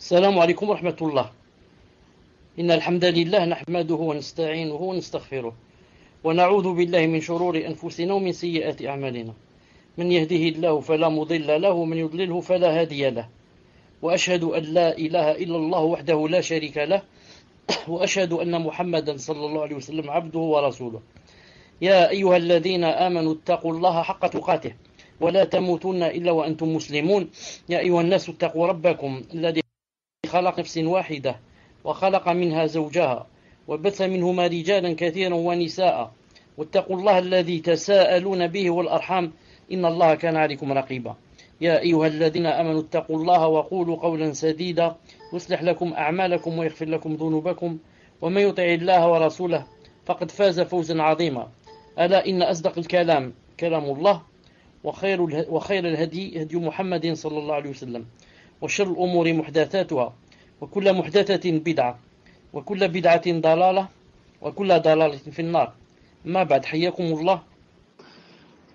السلام عليكم ورحمة الله. إن الحمد لله نحمده ونستعينه ونستغفره ونعوذ بالله من شرور أنفسنا ومن سيئات أعمالنا. من يهده الله فلا مضل له ومن يضلله فلا هادي له، وأشهد أن لا إله إلا الله وحده لا شريك له، وأشهد أن محمدا صلى الله عليه وسلم عبده ورسوله. يا أيها الذين آمنوا اتقوا الله حق تقاته ولا تموتن إلا وأنتم مسلمون. يا أيها الناس اتقوا ربكم الذي خلق نفس واحدة وخلق منها زوجها وبث منهما رجالا كثيرا ونساء، واتقوا الله الذي تساءلون به والأرحام إن الله كان عليكم رقيبا. يا أيها الذين آمنوا اتقوا الله وقولوا قولا سديدا يصلح لكم أعمالكم ويغفر لكم ذنوبكم، ومن يطع الله ورسوله فقد فاز فوزا عظيما. ألا إن أصدق الكلام كلام الله، وخير الهدي هدي محمد صلى الله عليه وسلم، وشر الأمور محدثاتها، وكل محدثة بدعة، وكل بدعة ضلالة، وكل ضلالة في النار. ما بعد، حياكم الله.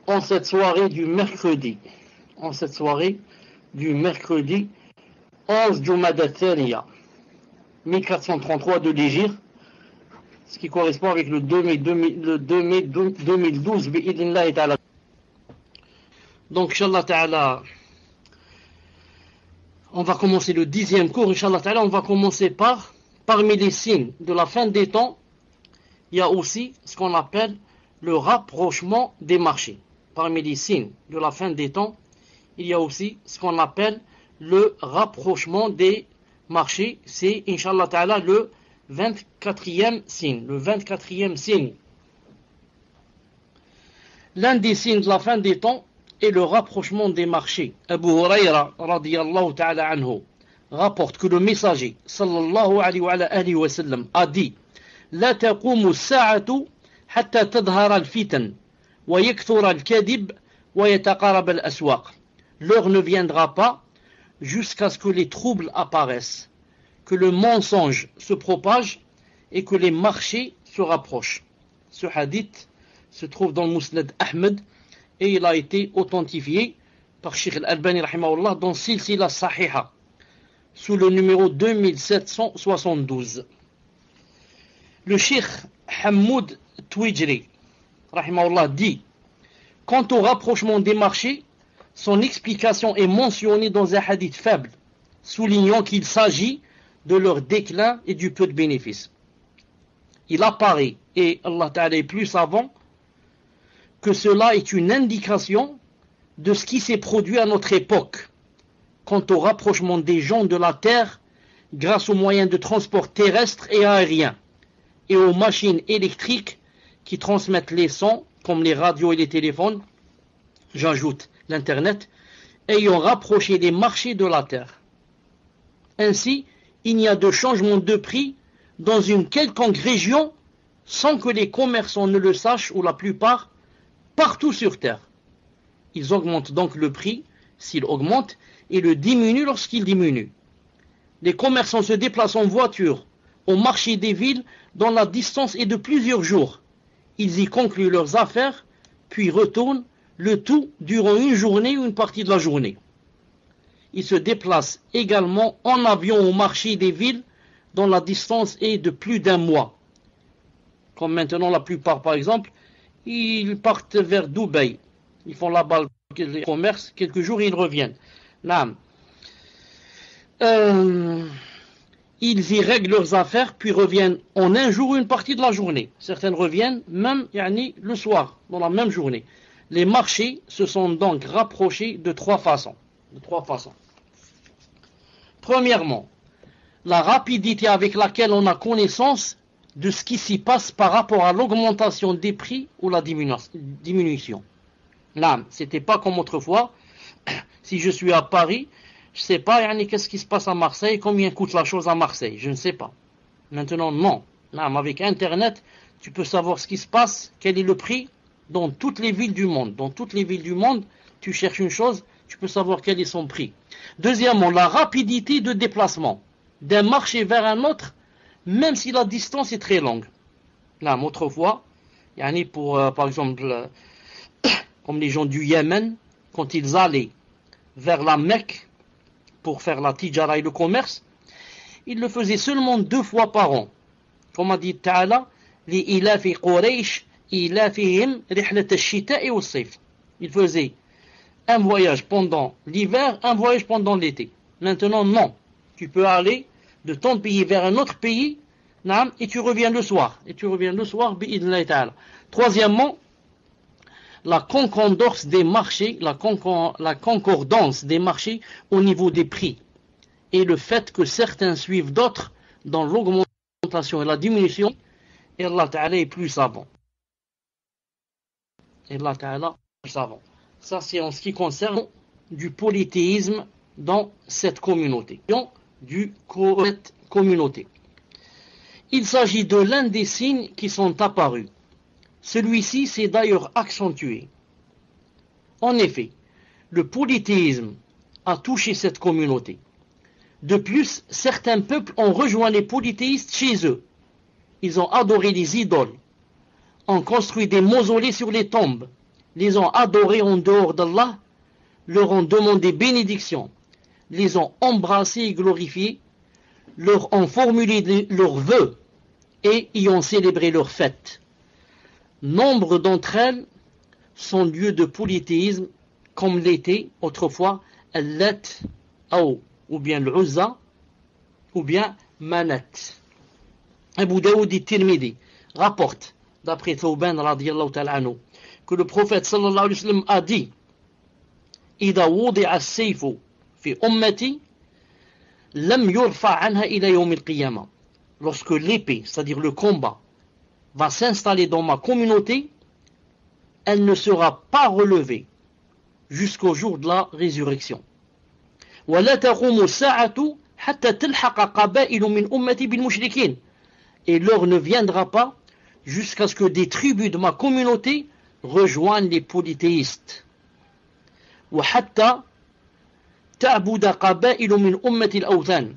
En cette soirée du mercredi 11 Jumada Thaniya 1433 de l'Hégire, ce qui correspond avec le 2 mai 2012 bi'idhnillah ta'ala. Donc Inch'Allah ta'ala, on va commencer le 10e cours. Inch'Allah ta'ala, on va commencer parmi les signes de la fin des temps, il y a aussi ce qu'on appelle le rapprochement des marchés. Parmi les signes de la fin des temps, il y a aussi ce qu'on appelle le rapprochement des marchés. C'est, Inch'Allah ta'ala, le 24e signe. L'un des signes de la fin des temps est le rapprochement des marchés. Abu Huraira radiyallahu ta'ala anhu rapporte que le messager sallallahu alayhi wa sallam a dit: La taqumu as-sa'atu hatta tadhhara al-fitan wa yakthura al-kadhib wa yataqarab al-aswaq. L'heure ne viendra pas jusqu'à ce que les troubles apparaissent, que le mensonge se propage et que les marchés se rapprochent. Ce hadith se trouve dans le Musnad Ahmed et il a été authentifié par Sheikh Al-Albani rahimahullah dans Silsila Sahiha sous le numéro 2772. Le Sheikh Hammoud Twijri rahimahullah dit: quant au rapprochement des marchés, son explication est mentionnée dans un hadith faible, soulignant qu'il s'agit de leur déclin et du peu de bénéfices. Il apparaît, et Allah Ta'ala est plus savant, que cela est une indication de ce qui s'est produit à notre époque quant au rapprochement des gens de la terre grâce aux moyens de transport terrestre et aérien et aux machines électriques qui transmettent les sons comme les radios et les téléphones, j'ajoute l'internet, ayant rapproché les marchés de la terre. Ainsi, il n'y a de changement de prix dans une quelconque région sans que les commerçants ne le sachent, ou la plupart partout sur terre. Ils augmentent donc le prix s'il augmente et le diminuent lorsqu'il diminue. Les commerçants se déplacent en voiture au marché des villes dont la distance est de plusieurs jours. Ils y concluent leurs affaires, puis retournent, le tout durant une journée ou une partie de la journée. Ils se déplacent également en avion au marché des villes dont la distance est de plus d'un mois. Comme maintenant la plupart par exemple, ils partent vers Dubaï. Ils font là-bas le commerce, quelques jours et ils reviennent. Ils y règlent leurs affaires, puis reviennent en un jour ou une partie de la journée. Certaines reviennent même le soir, dans la même journée. Les marchés se sont donc rapprochés de trois façons. Premièrement, la rapidité avec laquelle on a connaissance de ce qui s'y passe par rapport à l'augmentation des prix ou la diminution. Là, c'était pas comme autrefois. Si je suis à Paris, je sais pas qu'est-ce qui se passe à Marseille, combien coûte la chose à Marseille, je ne sais pas. Maintenant, non. Là, avec Internet, tu peux savoir ce qui se passe, quel est le prix dans toutes les villes du monde. Dans toutes les villes du monde, tu cherches une chose, tu peux savoir quel est son prix. Deuxièmement, la rapidité de déplacement d'un marché vers un autre, même si la distance est très longue. Là, autrefois, pour, par exemple, comme les gens du Yémen, quand ils allaient vers la Mecque pour faire la tijara et le commerce, il le faisait seulement 2 fois par an. Comme a dit Ta'ala, لإلاف قريش إلافهم رحلة الشتاء والصيف. Il faisait un voyage pendant l'hiver, un voyage pendant l'été. Maintenant, non. Tu peux aller de ton pays vers un autre pays, et tu reviens le soir. bi'idhnillahi ta'ala. Troisièmement, la concordance des marchés, la concordance des marchés au niveau des prix. Et le fait que certains suivent d'autres dans l'augmentation et la diminution, et Allah Ta'ala est plus savant. Ça, c'est en ce qui concerne du polythéisme dans cette communauté. Il s'agit de l'un des signes qui sont apparus. Celui-ci s'est d'ailleurs accentué. En effet, le polythéisme a touché cette communauté. De plus, certains peuples ont rejoint les polythéistes chez eux. Ils ont adoré les idoles, ont construit des mausolées sur les tombes, les ont adorés en dehors d'Allah, leur ont demandé bénédiction, les ont embrassés et glorifiés, leur ont formulé leurs vœux et y ont célébré leurs fêtes. Nombre d'entre elles sont lieux de polythéisme, comme l'était autrefois Al-Lat ou bien l'Uzza ou bien Manat. Abu Daoud et Tirmidhi rapporte, d'après Thawban radiyallahu ta'ala anhu, que le prophète sallallahu alayhi wa sallam a dit: إذا وضع السيف في أمتي لم يرفع عنها إلى يوم القيامة. Lorsque l'épée, c'est-à-dire le combat, va s'installer dans ma communauté, elle ne sera pas relevée jusqu'au jour de la résurrection. ولا تقوم الساعة حتى تلحق قبائل من أمتي بالمشركين. Et l'heure ne viendra pas jusqu'à ce que des tribus de ma communauté rejoignent les polythéistes. وحتى تعبد قبائل من أمتي الأوثان.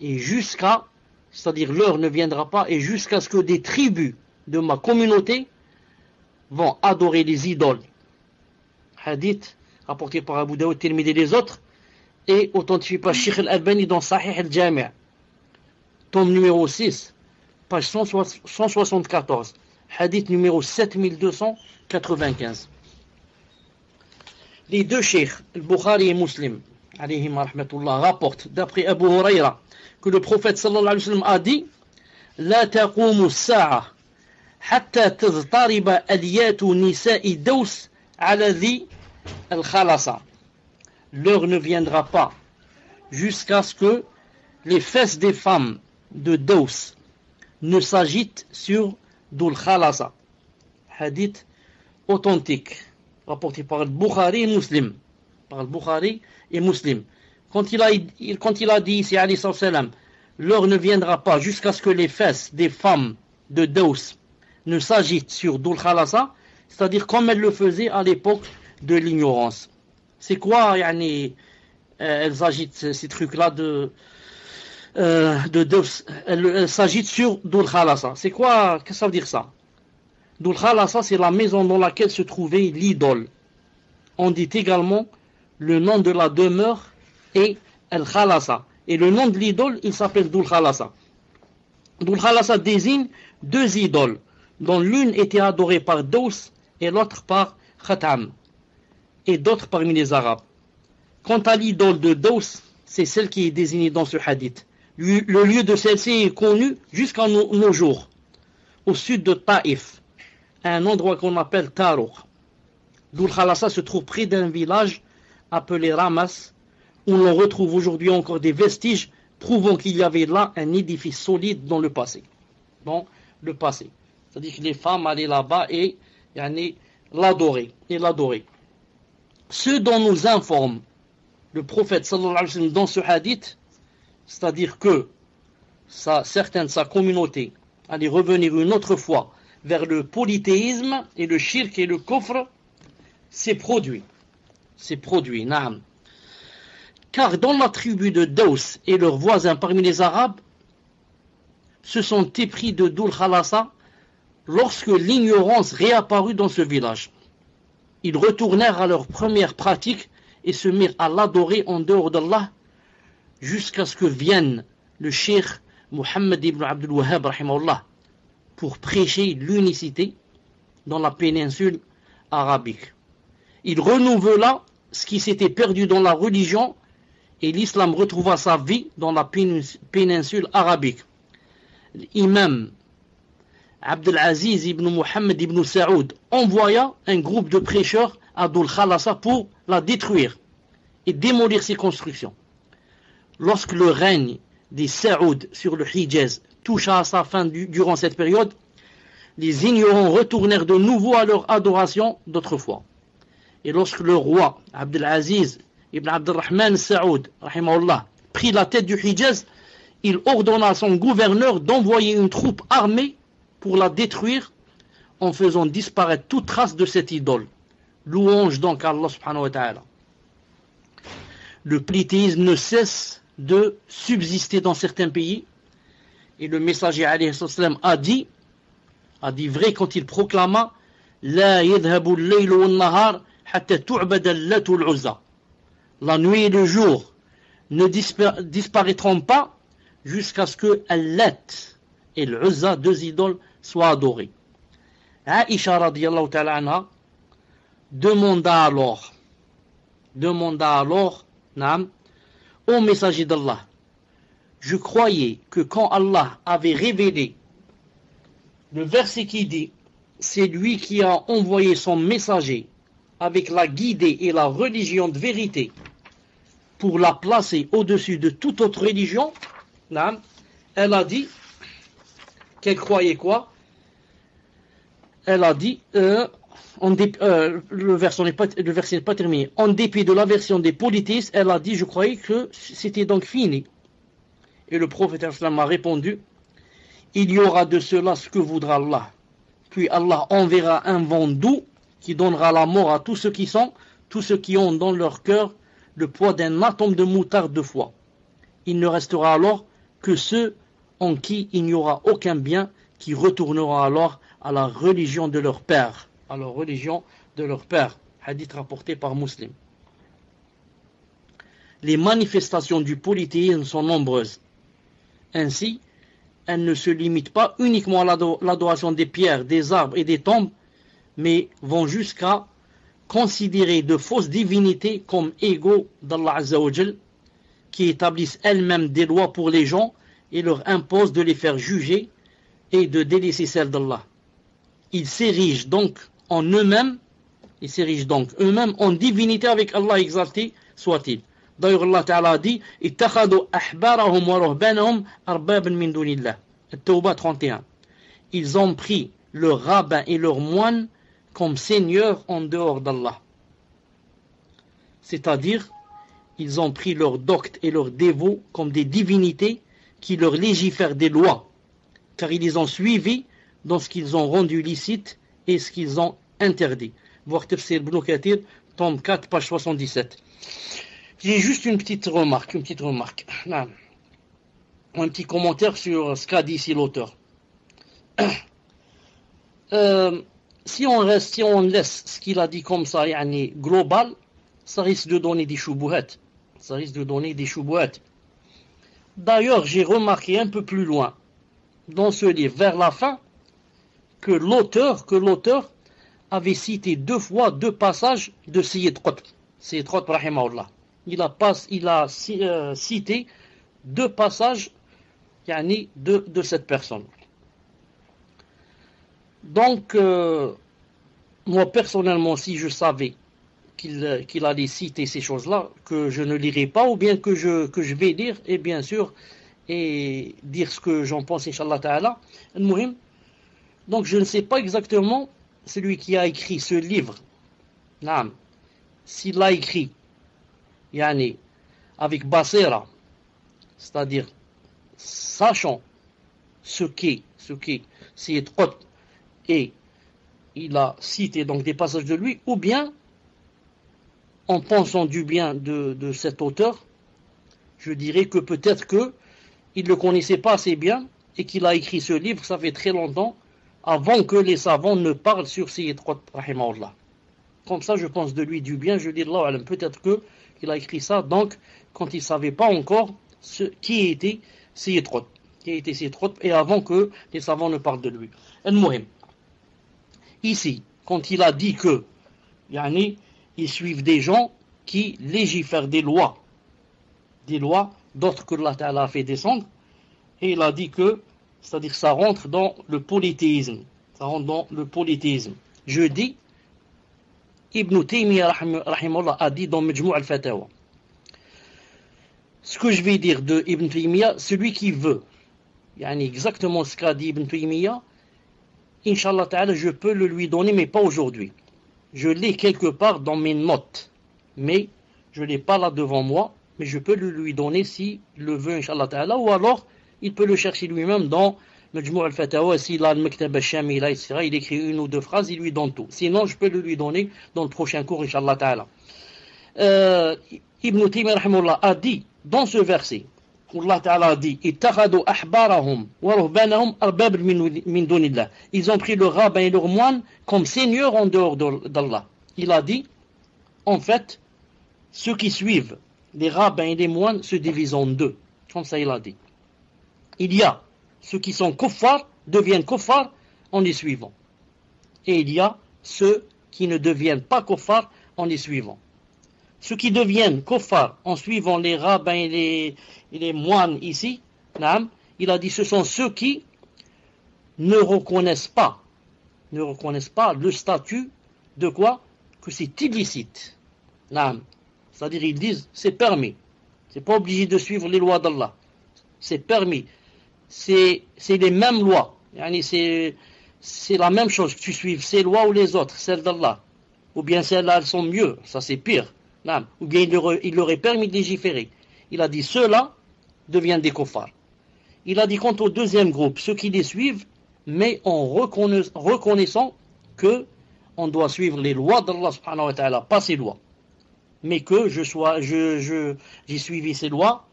Et jusqu'à, c'est-à-dire l'heure ne viendra pas, et jusqu'à ce que des tribus de ma communauté vont adorer les idoles. Hadith rapporté par Abu Daoud, Tirmidhi et les autres, et authentifié par Sheikh Al-Albani dans Sahih Al-Jami', tome numéro 6, page 174, hadith numéro 7295. Les deux cheikhs, Al-Bukhari et Muslim, alayhim rahmatullah, rapportent d'après Abu Huraira que le prophète sallallahu alayhi wa sallam a dit: La taqumu as-sa'a hatta tadtariba aliyatu nisa'i Daws ala dhi al-khalasa. L'heure ne viendra pas jusqu'à ce que les fesses des femmes de Daws ne s'agitent sur Dhul Khalasa. Hadith authentique, rapporté par le Bukhari et Muslim. Quand il a dit ici, alayhi salam, l'heure ne viendra pas jusqu'à ce que les fesses des femmes de Daws ne s'agitent sur Dhul Khalasa, c'est-à-dire comme elles le faisaient à l'époque de l'ignorance. C'est quoi, elles agitent ces trucs-là de Daws, elles s'agitent sur Dhul Khalasa. C'est quoi, qu'est-ce que ça veut dire ça? Dhul Khalasa, c'est la maison dans laquelle se trouvait l'idole. On dit également le nom de la demeure est Al-Khalasa. Et le nom de l'idole, il s'appelle Dhul Khalasa. Dhul Khalasa désigne 2 idoles, dont l'une était adorée par Daws et l'autre par Khatam, et d'autres parmi les Arabes. Quant à l'idole de Daws, c'est celle qui est désignée dans ce hadith. Le lieu de celle-ci est connu jusqu'à nos jours, au sud de Taïf, à un endroit qu'on appelle Tarouq. Dhul Khalasa se trouve près d'un village appelé Ramas, où l'on retrouve aujourd'hui encore des vestiges prouvant qu'il y avait là un édifice solide dans le passé. C'est-à-dire que les femmes allaient là-bas et l'adorer. Ce dont nous informe le prophète sallallahu alayhi wa sallam dans ce hadith, c'est-à-dire que certains de sa communauté allaient revenir une autre fois vers le polythéisme et le shirk et le kufr, c'est produit, naam. Car dans la tribu de Daws et leurs voisins parmi les Arabes se sont épris de Dhul Khalasa lorsque l'ignorance réapparut dans ce village. Ils retournèrent à leur première pratique et se mirent à l'adorer en dehors d'Allah jusqu'à ce que vienne le cheikh Mohammed ibn Abdul Wahhab rahimahullah, pour prêcher l'unicité dans la péninsule arabique. Il renouvela ce qui s'était perdu dans la religion et l'islam retrouva sa vie dans la péninsule arabique. L'imam Abdelaziz ibn Mohammed ibn Saoud envoya un groupe de prêcheurs à Dhul Khalasa pour la détruire et démolir ses constructions. Lorsque le règne des Saoud sur le Hijaz toucha à sa fin durant cette période, les ignorants retournèrent de nouveau à leur adoration d'autrefois. Et lorsque le roi Abdelaziz ibn Abdurrahman Saoud prit la tête du Hijaz, il ordonna à son gouverneur d'envoyer une troupe armée pour la détruire en faisant disparaître toute trace de cette idole. Louange donc à Allah subhanahu wa ta'ala. Le polythéisme ne cesse de subsister dans certains pays et le messager alayhi salam a dit vrai quand il proclama La yadhabu al-laylu wal-nahar hatta tu'bada al-lat wal-uzza. La nuit et le jour ne disparaîtront pas jusqu'à ce que al-lat et l'uzza, deux idoles, soient adorés. Aïcha radiyallahu ta'ala anha demanda alors Naam, ô messager d'Allah, je croyais que quand Allah avait révélé le verset qui dit c'est lui qui a envoyé son messager avec la guidée et la religion de vérité pour la placer au-dessus de toute autre religion, Naam, elle a dit qu'elle croyait quoi? Elle a dit le verset n'est pas terminé. En dépit de la version des polythéistes, elle a dit je croyais que c'était donc fini. Et le prophète a répondu il y aura de cela ce que voudra Allah. Puis Allah enverra un vent doux qui donnera la mort à tous ceux qui ont dans leur cœur le poids d'un atome de moutarde de foi. Il ne restera alors que ceux en qui il n'y aura aucun bien, qui retourneront alors à la religion de leur père. Hadith rapporté par Muslim. Les manifestations du polythéisme sont nombreuses. Ainsi, elles ne se limitent pas uniquement à l'adoration des pierres, des arbres et des tombes, mais vont jusqu'à considérer de fausses divinités comme égaux d'Allah Azza wa Jal, qui établissent elles-mêmes des lois pour les gens et leur imposent de les faire juger et de délaisser celles d'Allah. Ils s'érigent donc eux-mêmes en divinité avec Allah exalté soit-il. D'ailleurs Allah Ta'ala a dit ittakhadu ahbarahum wa ruhbanahum arbaban min dunillah. At-Tawbah 31. Ils ont pris leurs rabbins et leurs moines comme seigneurs en dehors d'Allah. C'est-à-dire, ils ont pris leurs doctes et leurs dévots comme des divinités qui leur légifèrent des lois, car ils les ont suivis dans ce qu'ils ont rendu licite et ce qu'ils ont interdit. Voir Tafsir Ibn Kathir, tome 4, page 77. J'ai juste une petite remarque. Un petit commentaire sur ce qu'a dit ici l'auteur. Si on laisse ce qu'il a dit comme ça, global, ça risque de donner des choubohat. D'ailleurs, j'ai remarqué un peu plus loin, dans ce livre, vers la fin, que l'auteur avait cité deux fois deux passages de Sayyid Qutb. Sayyid Qutb, rahimahullah. Il a cité deux passages de cette personne. Donc, moi personnellement, si je savais qu'il allait citer ces choses-là, que je ne lirai pas, ou bien que je vais lire, et bien sûr, et dire ce que j'en pense, Inch'Allah Ta'ala. Donc, je ne sais pas exactement celui qui a écrit ce livre, s'il l'a écrit, avec Basira, c'est-à-dire sachant ce qu'est Sayyid Qutb, et il a cité donc des passages de lui, ou bien en pensant du bien de cet auteur, je dirais que peut-être que il ne le connaissait pas assez bien et qu'il a écrit ce livre, ça fait très longtemps, avant que les savants ne parlent sur Sayyid Qutb rahimahullah. Comme ça, je pense de lui du bien, je dis Allah alam, peut-être qu'il a écrit ça, donc quand il ne savait pas encore qui était Sayyid Qutb, qui a été Sayyid Qutb, et avant que les savants ne parlent de lui. Al-Muhim. Ici, quand il a dit que, ils suivent des gens qui légifèrent des lois d'autres que Allah Ta'ala a fait descendre, et il a dit que, c'est-à-dire ça rentre dans le polythéisme. Je dis, Ibn Taymiyyah rahimahullah a dit dans Majmou' al-Fatawa. Ce que je vais dire de Ibn Taymiyyah, celui qui veut, exactement ce qu'a dit Ibn Taymiyyah, Inch'Allah Ta'ala, je peux le lui donner, mais pas aujourd'hui. Je l'ai quelque part dans mes notes, mais je ne l'ai pas là devant moi, mais je peux le lui donner s'il le veut, Inch'Allah Ta'ala, ou alors il peut le chercher lui-même dans Majmou' al-Fatawa, s'il a le Maktab al-Shamila, etc., il écrit une ou deux phrases, il lui donne tout. Sinon, je peux le lui donner dans le prochain cours, Inch'Allah Ta'ala. Ibn Taymiyyah rahimahullah a dit, dans ce verset, où Allah Ta'ala a dit, ils ont pris le rabbin et leur moine comme seigneurs en dehors d'Allah. Il a dit, en fait, ceux qui suivent les rabbins et les moines se divisent en deux. Comme ça, il a dit. Il y a ceux qui sont kuffars, deviennent kuffars en les suivant. Et il y a ceux qui ne deviennent pas kuffars en les suivant. Ceux qui deviennent kuffars en suivant les rabbins et les moines ici, il a dit ce sont ceux qui ne reconnaissent pas le statut de quoi? Que c'est illicite. C'est-à-dire ils disent c'est permis. C'est pas obligé de suivre les lois d'Allah. C'est permis. C'est les mêmes lois. C'est la même chose que tu suives ces lois ou les autres, celles d'Allah. Ou bien celles-là, elles sont mieux. Ça c'est pire. Ou bien il leur est permis de légiférer. Il a dit ceux-là deviennent des kuffars. Il a dit quant au deuxième groupe, ceux qui les suivent, mais en reconnaissant que on doit suivre les lois d'Allah subhanahu wa ta'ala, pas ses lois. Mais que j'ai suivi ces lois,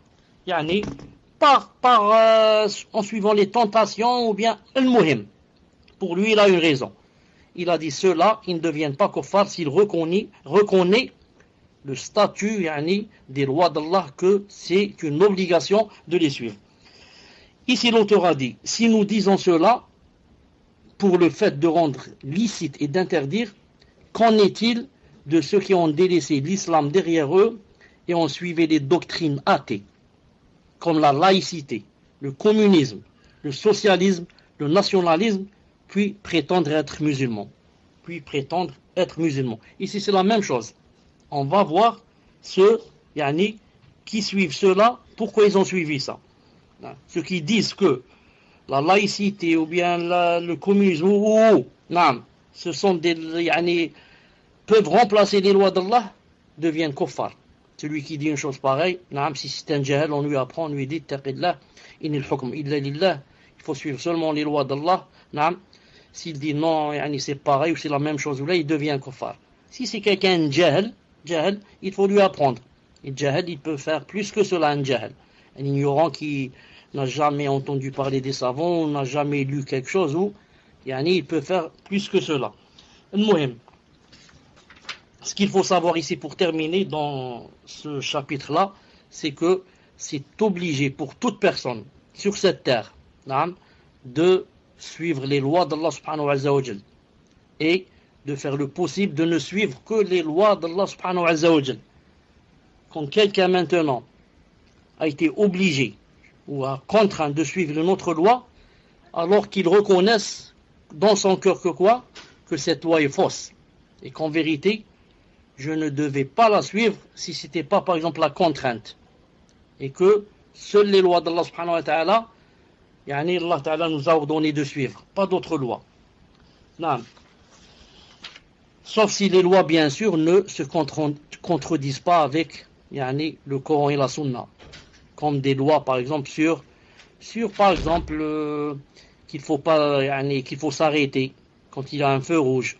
en suivant les tentations ou bien al-muhim. Pour lui, il a une raison. Il a dit ceux-là, ils ne deviennent pas kuffars s'ils reconnaît le statut des lois d'Allah, que c'est une obligation de les suivre. Ici l'auteur a dit, si nous disons cela pour le fait de rendre licite et d'interdire, qu'en est-il de ceux qui ont délaissé l'islam derrière eux et ont suivi les doctrines athées, comme la laïcité, le communisme, le socialisme, le nationalisme, puis prétendre être musulmans. Ici c'est la même chose. On va voir ceux qui suivent cela, pourquoi ils ont suivi ça. Ceux qui disent que la laïcité ou bien le communisme ce sont peuvent remplacer les lois d'Allah, deviennent kuffar. Celui qui dit une chose pareille, si c'est un jahil, on lui apprend, on lui dit taqillah, inil hukm illa lillah, il faut suivre seulement les lois d'Allah. S'il dit non, c'est pareil ou c'est la même chose, là, il devient kuffar. Si c'est quelqu'un jahil, il faut lui apprendre. Et jahil, il peut faire plus que cela, un jahil. Un ignorant qui n'a jamais entendu parler des savants, n'a jamais lu quelque chose, ou il peut faire plus que cela. Al-Muhim. Ce qu'il faut savoir ici pour terminer dans ce chapitre-là, c'est que c'est obligé pour toute personne sur cette terre de suivre les lois d'Allah subhanahu wa ta'ala et de faire le possible de ne suivre que les lois d'Allah subhanahu wa ta'ala. Quand quelqu'un maintenant a été obligé ou a contraint de suivre une autre loi, alors qu'il reconnaisse dans son cœur que cette loi est fausse et qu'en vérité je ne devais pas la suivre si ce n'était pas par exemple la contrainte, et que seules les lois d'Allah subhanahu wa ta'ala Allah ta'ala nous a ordonné de suivre, pas d'autres lois. Sauf si les lois bien sûr ne se contredisent pas avec le Coran et la Sunna, comme des lois par exemple sur par exemple qu'il faut s'arrêter quand il y a un feu rouge,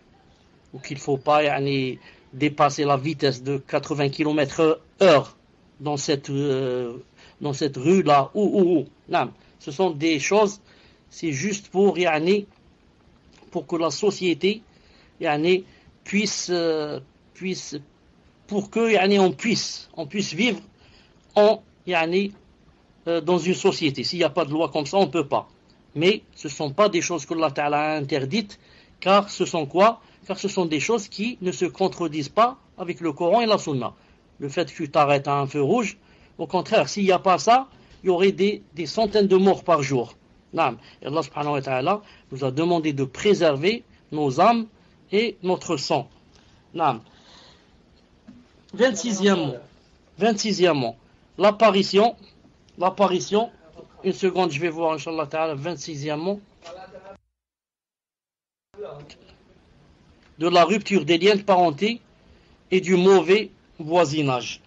ou qu'il ne faut pas dépasser la vitesse de 80 km/h dans cette rue là non, ce sont des choses, c'est juste pour que la société puisse pour que on puisse vivre en dans une société. S'il n'y a pas de loi comme ça, on ne peut pas. Mais ce ne sont pas des choses que Allah Ta'ala a interdites, car ce sont quoi? Car ce sont des choses qui ne se contredisent pas avec le Coran et la Sunna. Le fait que tu t'arrêtes à un feu rouge, au contraire, s'il n'y a pas ça, il y aurait des centaines de morts par jour. Et Allah subhanahu wa ta'ala nous a demandé de préserver nos âmes et notre sang. 26e, l'apparition, une seconde, je vais voir, Inch'Allah ta'ala, 26e, de la rupture des liens de parenté et du mauvais voisinage.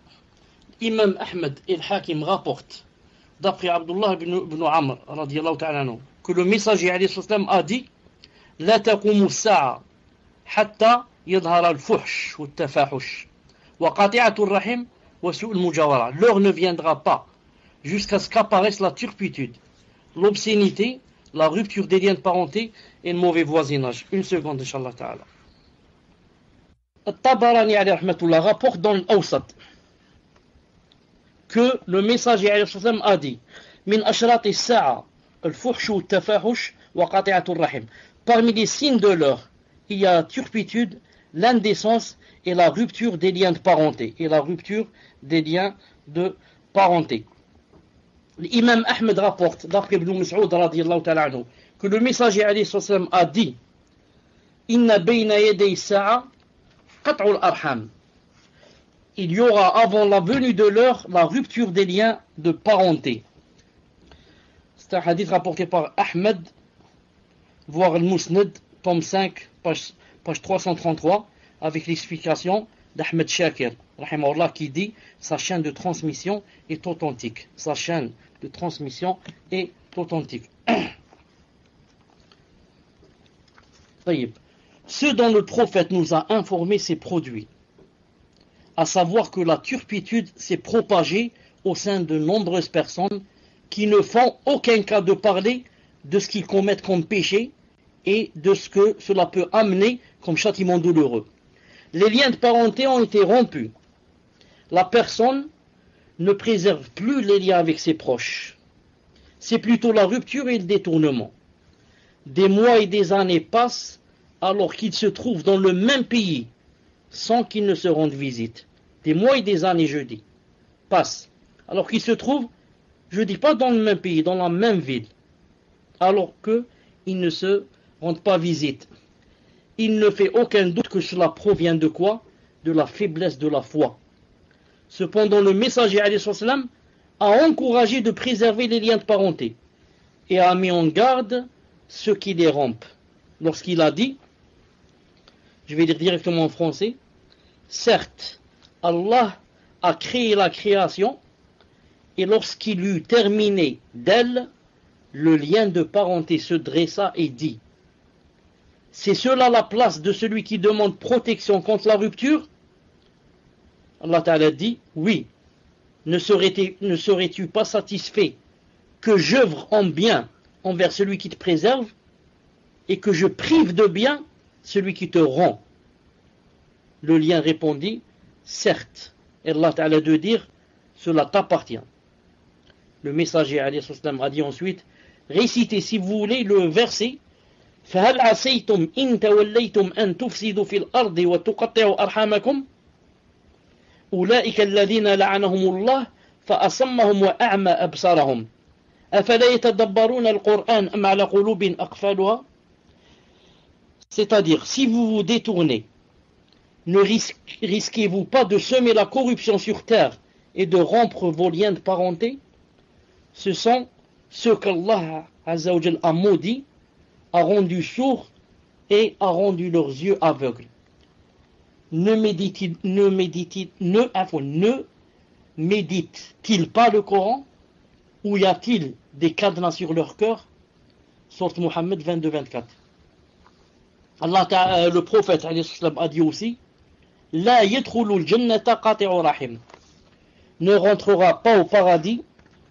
Imam Ahmed et Hakim rapportent, d'après Abdullah ibn Amr, radiyallahu ta'ala anhu, que le messager alayhi salam a dit La taqumu sa'a hatta yadhara al-fuhsh wa al-tafahush wa qati'atu ar-rahim wa su'u al-mujawara. L'heure ne viendra pas jusqu'à ce qu'apparaisse la turpitude, l'obscénité, la rupture des liens de parenté et le mauvais voisinage. Une seconde, Inch'Allah ta'ala. At-Tabarani alayhi rahmatullah rapporte dans l'Awsat que le messager alayhi salam a dit Min ashrati as-sa'a al-fuhsh wa al-tafahush wa qati'atu ar-rahim. Parmi les signes de l'heure, il y a la turpitude, l'indécence et la rupture des liens de parenté. L'imam Ahmed rapporte, d'après Ibn Mas'ud radiyallahu ta'ala anhu, que le messager alayhi salam a dit Inna bayna yaday sa'a qat'u al-arham. Il y aura avant la venue de l'heure la rupture des liens de parenté. C'est un hadith rapporté par Ahmed, voire al-Musnad, tome 5, page 333, avec l'explication d'Ahmed Shakir, rahimahullah, qui dit sa chaîne de transmission est authentique. Sa chaîne de transmission est authentique. Ce dont le prophète nous a informé s'est produit, à savoir que la turpitude s'est propagée au sein de nombreuses personnes qui ne font aucun cas de parler de ce qu'ils commettent comme péché et de ce que cela peut amener comme châtiment douloureux. Les liens de parenté ont été rompus. La personne ne préserve plus les liens avec ses proches. C'est plutôt la rupture et le détournement. Des mois et des années passent alors qu'ils se trouvent dans le même pays sans qu'ils ne se rendent visite. Des mois et des années, je dis, passent alors qu'ils se trouvent, je ne dis pas dans le même pays, dans la même ville, alors qu'ils ne se rendent pas visite. Il ne fait aucun doute que cela provient de quoi? De la faiblesse de la foi. Cependant, le messager alayhi salam a encouragé de préserver les liens de parenté et a mis en garde ceux qui les rompent. Lorsqu'il a dit, je vais dire directement en français, certes, Allah a créé la création et lorsqu'il eut terminé d'elle, le lien de parenté se dressa et dit c'est cela la place de celui qui demande protection contre la rupture? Allah Ta'ala dit oui. Ne serais-tu pas satisfait que j'œuvre en bien envers celui qui te préserve et que je prive de bien celui qui te rend? Le lien répondit certes. Et Allah Ta'ala de dire cela t'appartient. Le messager alayhi salam a dit ensuite récitez si vous voulez le verset فهل عسيتم إن توليتم أن تفسدوا في الأرض وتقطعوا أرحامكم أولئك الذين لعنهم الله فأصمهم وأعمى أبصارهم أفلا يتدبرون القرآن أم على قلوب أقفالها. C'est-à-dire, si vous vous détournez, ne risquez-vous pas de semer la corruption sur terre et de rompre vos liens de parenté? Ce sont ceux qu'Allah Azza wa Jal a maudits, a rendu sourds et a rendu leurs yeux aveugles. Ne médite-t-il pas le Coran? Ou y a-t-il des cadenas sur leur cœur? Sourate Muhammad 22-24. Allah, le prophète a dit aussi La yadkhulul jannata qati'u rahim. Ne rentrera pas au paradis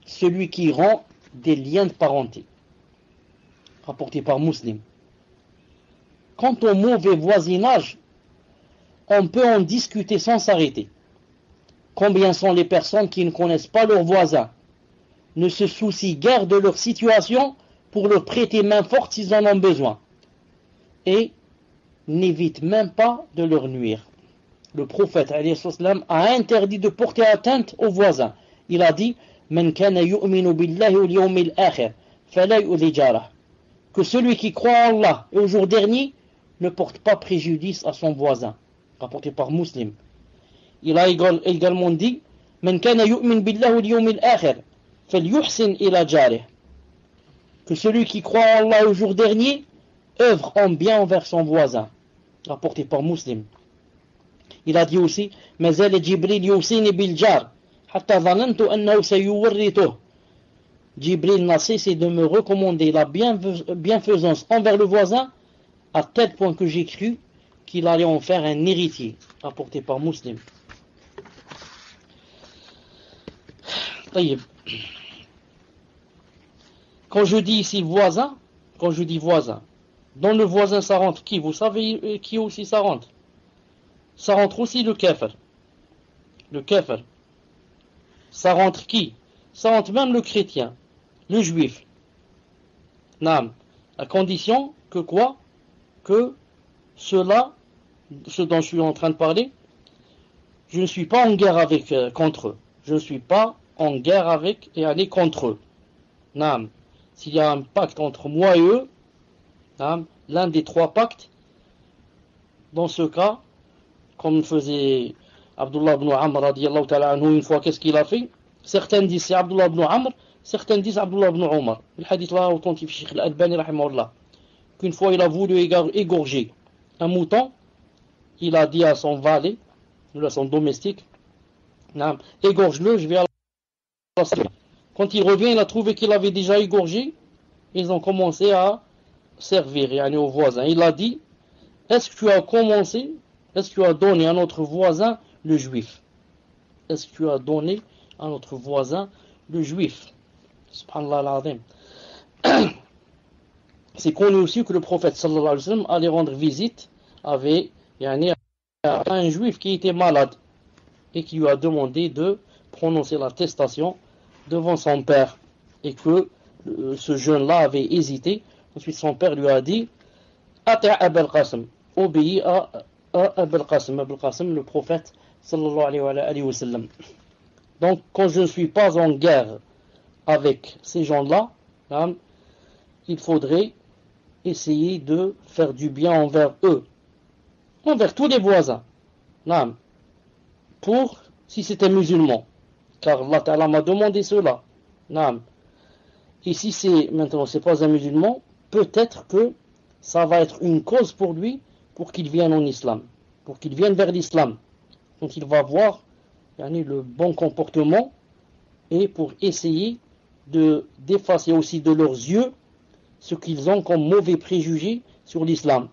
celui qui rend des liens de parenté. Rapporté par Muslim. Quant au mauvais voisinage, on peut en discuter sans s'arrêter. Combien sont les personnes qui ne connaissent pas leurs voisins, ne se soucient guère de leur situation pour leur prêter main forte s'ils en ont besoin, et n'évitent même pas de leur nuire. Le prophète alayhi salam a interdit de porter atteinte aux voisins. Il a dit Man kana yu'minu billahi wal yawmil akhir fala yu'dhi jarah, que celui qui croit en Allah et au jour dernier ne porte pas préjudice à son voisin, rapporté par Muslim. Il a également dit Man kana yu'min billahi wal yawmil akhir falyuhsin ila jarih, que celui qui croit en Allah et au jour dernier œuvre en bien envers son voisin, rapporté par Muslim. Il a dit aussi Mazal Jibril yusini bil jar hatta dhanantu annahu sayuwarrituh. Jibril n'a cessé de me recommander la bienfaisance envers le voisin à tel point que j'ai cru qu'il allait en faire un héritier, rapporté par Muslim. Quand je dis ici voisin, dans le voisin ça rentre qui? Vous savez qui aussi ça rentre? Ça rentre aussi le kafir. Le kafir. Ça rentre qui? Ça rentre même le chrétien, le juif. Naam. À condition que quoi? Que ce dont je suis en train de parler, je ne suis pas en guerre contre eux. Je ne suis pas en guerre avec et aller contre eux. Naam. S'il y a un pacte entre moi et eux, naam, l'un des trois pactes, dans ce cas, comme faisait Abdullah ibn Amr radiyallahu ta'ala anhu une fois, qu'est-ce qu'il a fait? Certains disent c'est Abdullah ibn Amr, certains disent Abdullah ibn Omar. Le hadith là authentique Cheikh Al-Albani rahimahullah, qu'une fois il a voulu égorger un mouton, il a dit à son valet, à son domestique, égorge-le, je vais à la salle. Quand il revient, il a trouvé qu'il avait déjà égorgé, ils ont commencé à servir aux voisins. Il a dit, est-ce que tu as donné à notre voisin le juif? Est-ce que tu as donné à notre voisin le juif? Subhanallah al-Azim. C'est connu aussi que le prophète sallallahu alayhi wa sallam allait rendre visite à un juif qui était malade et qui lui a demandé de prononcer l'attestation devant son père, et que ce jeune-là avait hésité. Ensuite son père lui a dit Ati' Abul Qasim, obéis à Abul Qasim. Abul Qasim, le prophète sallallahu alayhi wa sallam. Donc quand je ne suis pas en guerre avec ces gens-là, il faudrait essayer de faire du bien envers eux, envers tous les voisins, pour si c'était musulman, car Allah Ta'ala m'a demandé cela. Et si c'est pas un musulman, peut-être que ça va être une cause pour lui, pour qu'il vienne en islam, pour qu'il vienne vers l'islam. Donc il va voir le bon comportement, et pour essayer d'effacer aussi de leurs yeux ce qu'ils ont comme mauvais préjugés sur l'islam.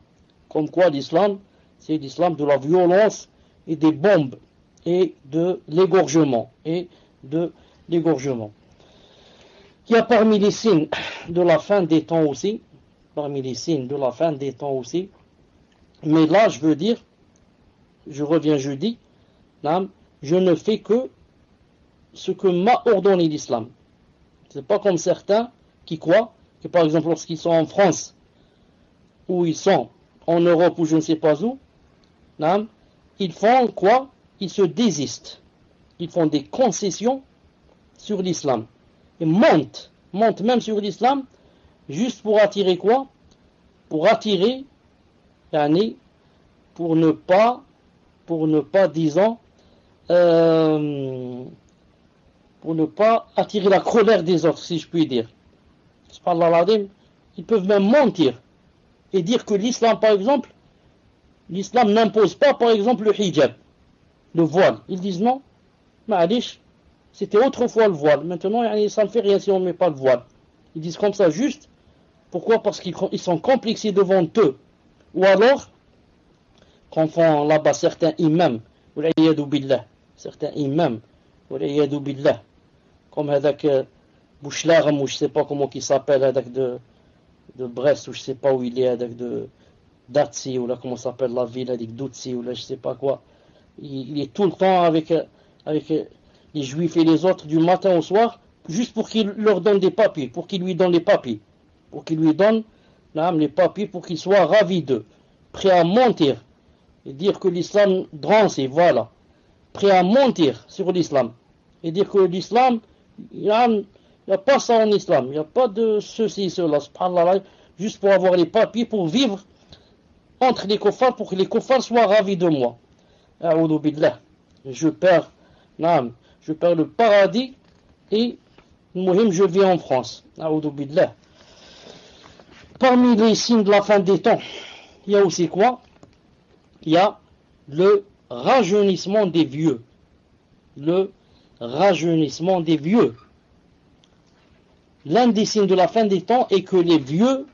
Comme quoi l'islam, c'est l'islam de la violence et des bombes et de l'égorgement. Il y a parmi les signes de la fin des temps aussi, mais là je veux dire, je reviens jeudi, je ne fais que ce que m'a ordonné l'islam. C'est pas comme certains qui croient que par exemple lorsqu'ils sont en France, ou ils sont en Europe ou je ne sais pas où, ils font quoi? Ils se désistent. Ils font des concessions sur l'islam. Et montent même sur l'islam, juste pour attirer quoi? Pour attirer, pour ne pas, disons, pour ne pas attirer la colère des autres, si je puis dire. Ils peuvent même mentir et dire que l'islam, par exemple, l'islam n'impose pas, par exemple, le hijab, le voile. Ils disent non, ma'alish, c'était autrefois le voile. Maintenant, ça ne fait rien si on ne met pas le voile. Ils disent comme ça juste. Pourquoi? Parce qu'ils sont complexés devant eux. Ou alors, quand font là-bas certains imams, certains imams, comme avec Bouchlarm, ou je ne sais pas comment il s'appelle, avec de Brest, ou je ne sais pas où il est, avec de Datsi, ou là comment s'appelle la ville, avec Doutsi, ou là je ne sais pas quoi. Il est tout le temps avec les juifs et les autres, du matin au soir, juste pour qu'il leur donne des papiers, pour qu'il lui donne les papiers, pour qu'il lui donne les papiers, pour qu'il soit ravi d'eux, prêt à mentir et dire que l'islam dranse, et voilà, prêt à mentir sur l'islam et dire que l'islam, il n'y a pas ça en islam, il n'y a pas de ceci, cela, subhanallah, juste pour avoir les papiers, pour vivre entre les kuffars, pour que les kuffars soient ravis de moi. A'oudou billah. Je perds le paradis et je vis en France. A'oudou billah. Parmi les signes de la fin des temps, il y a aussi quoi? Il y a le rajeunissement des vieux. Le rajeunissement des vieux. L'un des signes de la fin des temps est que les vieux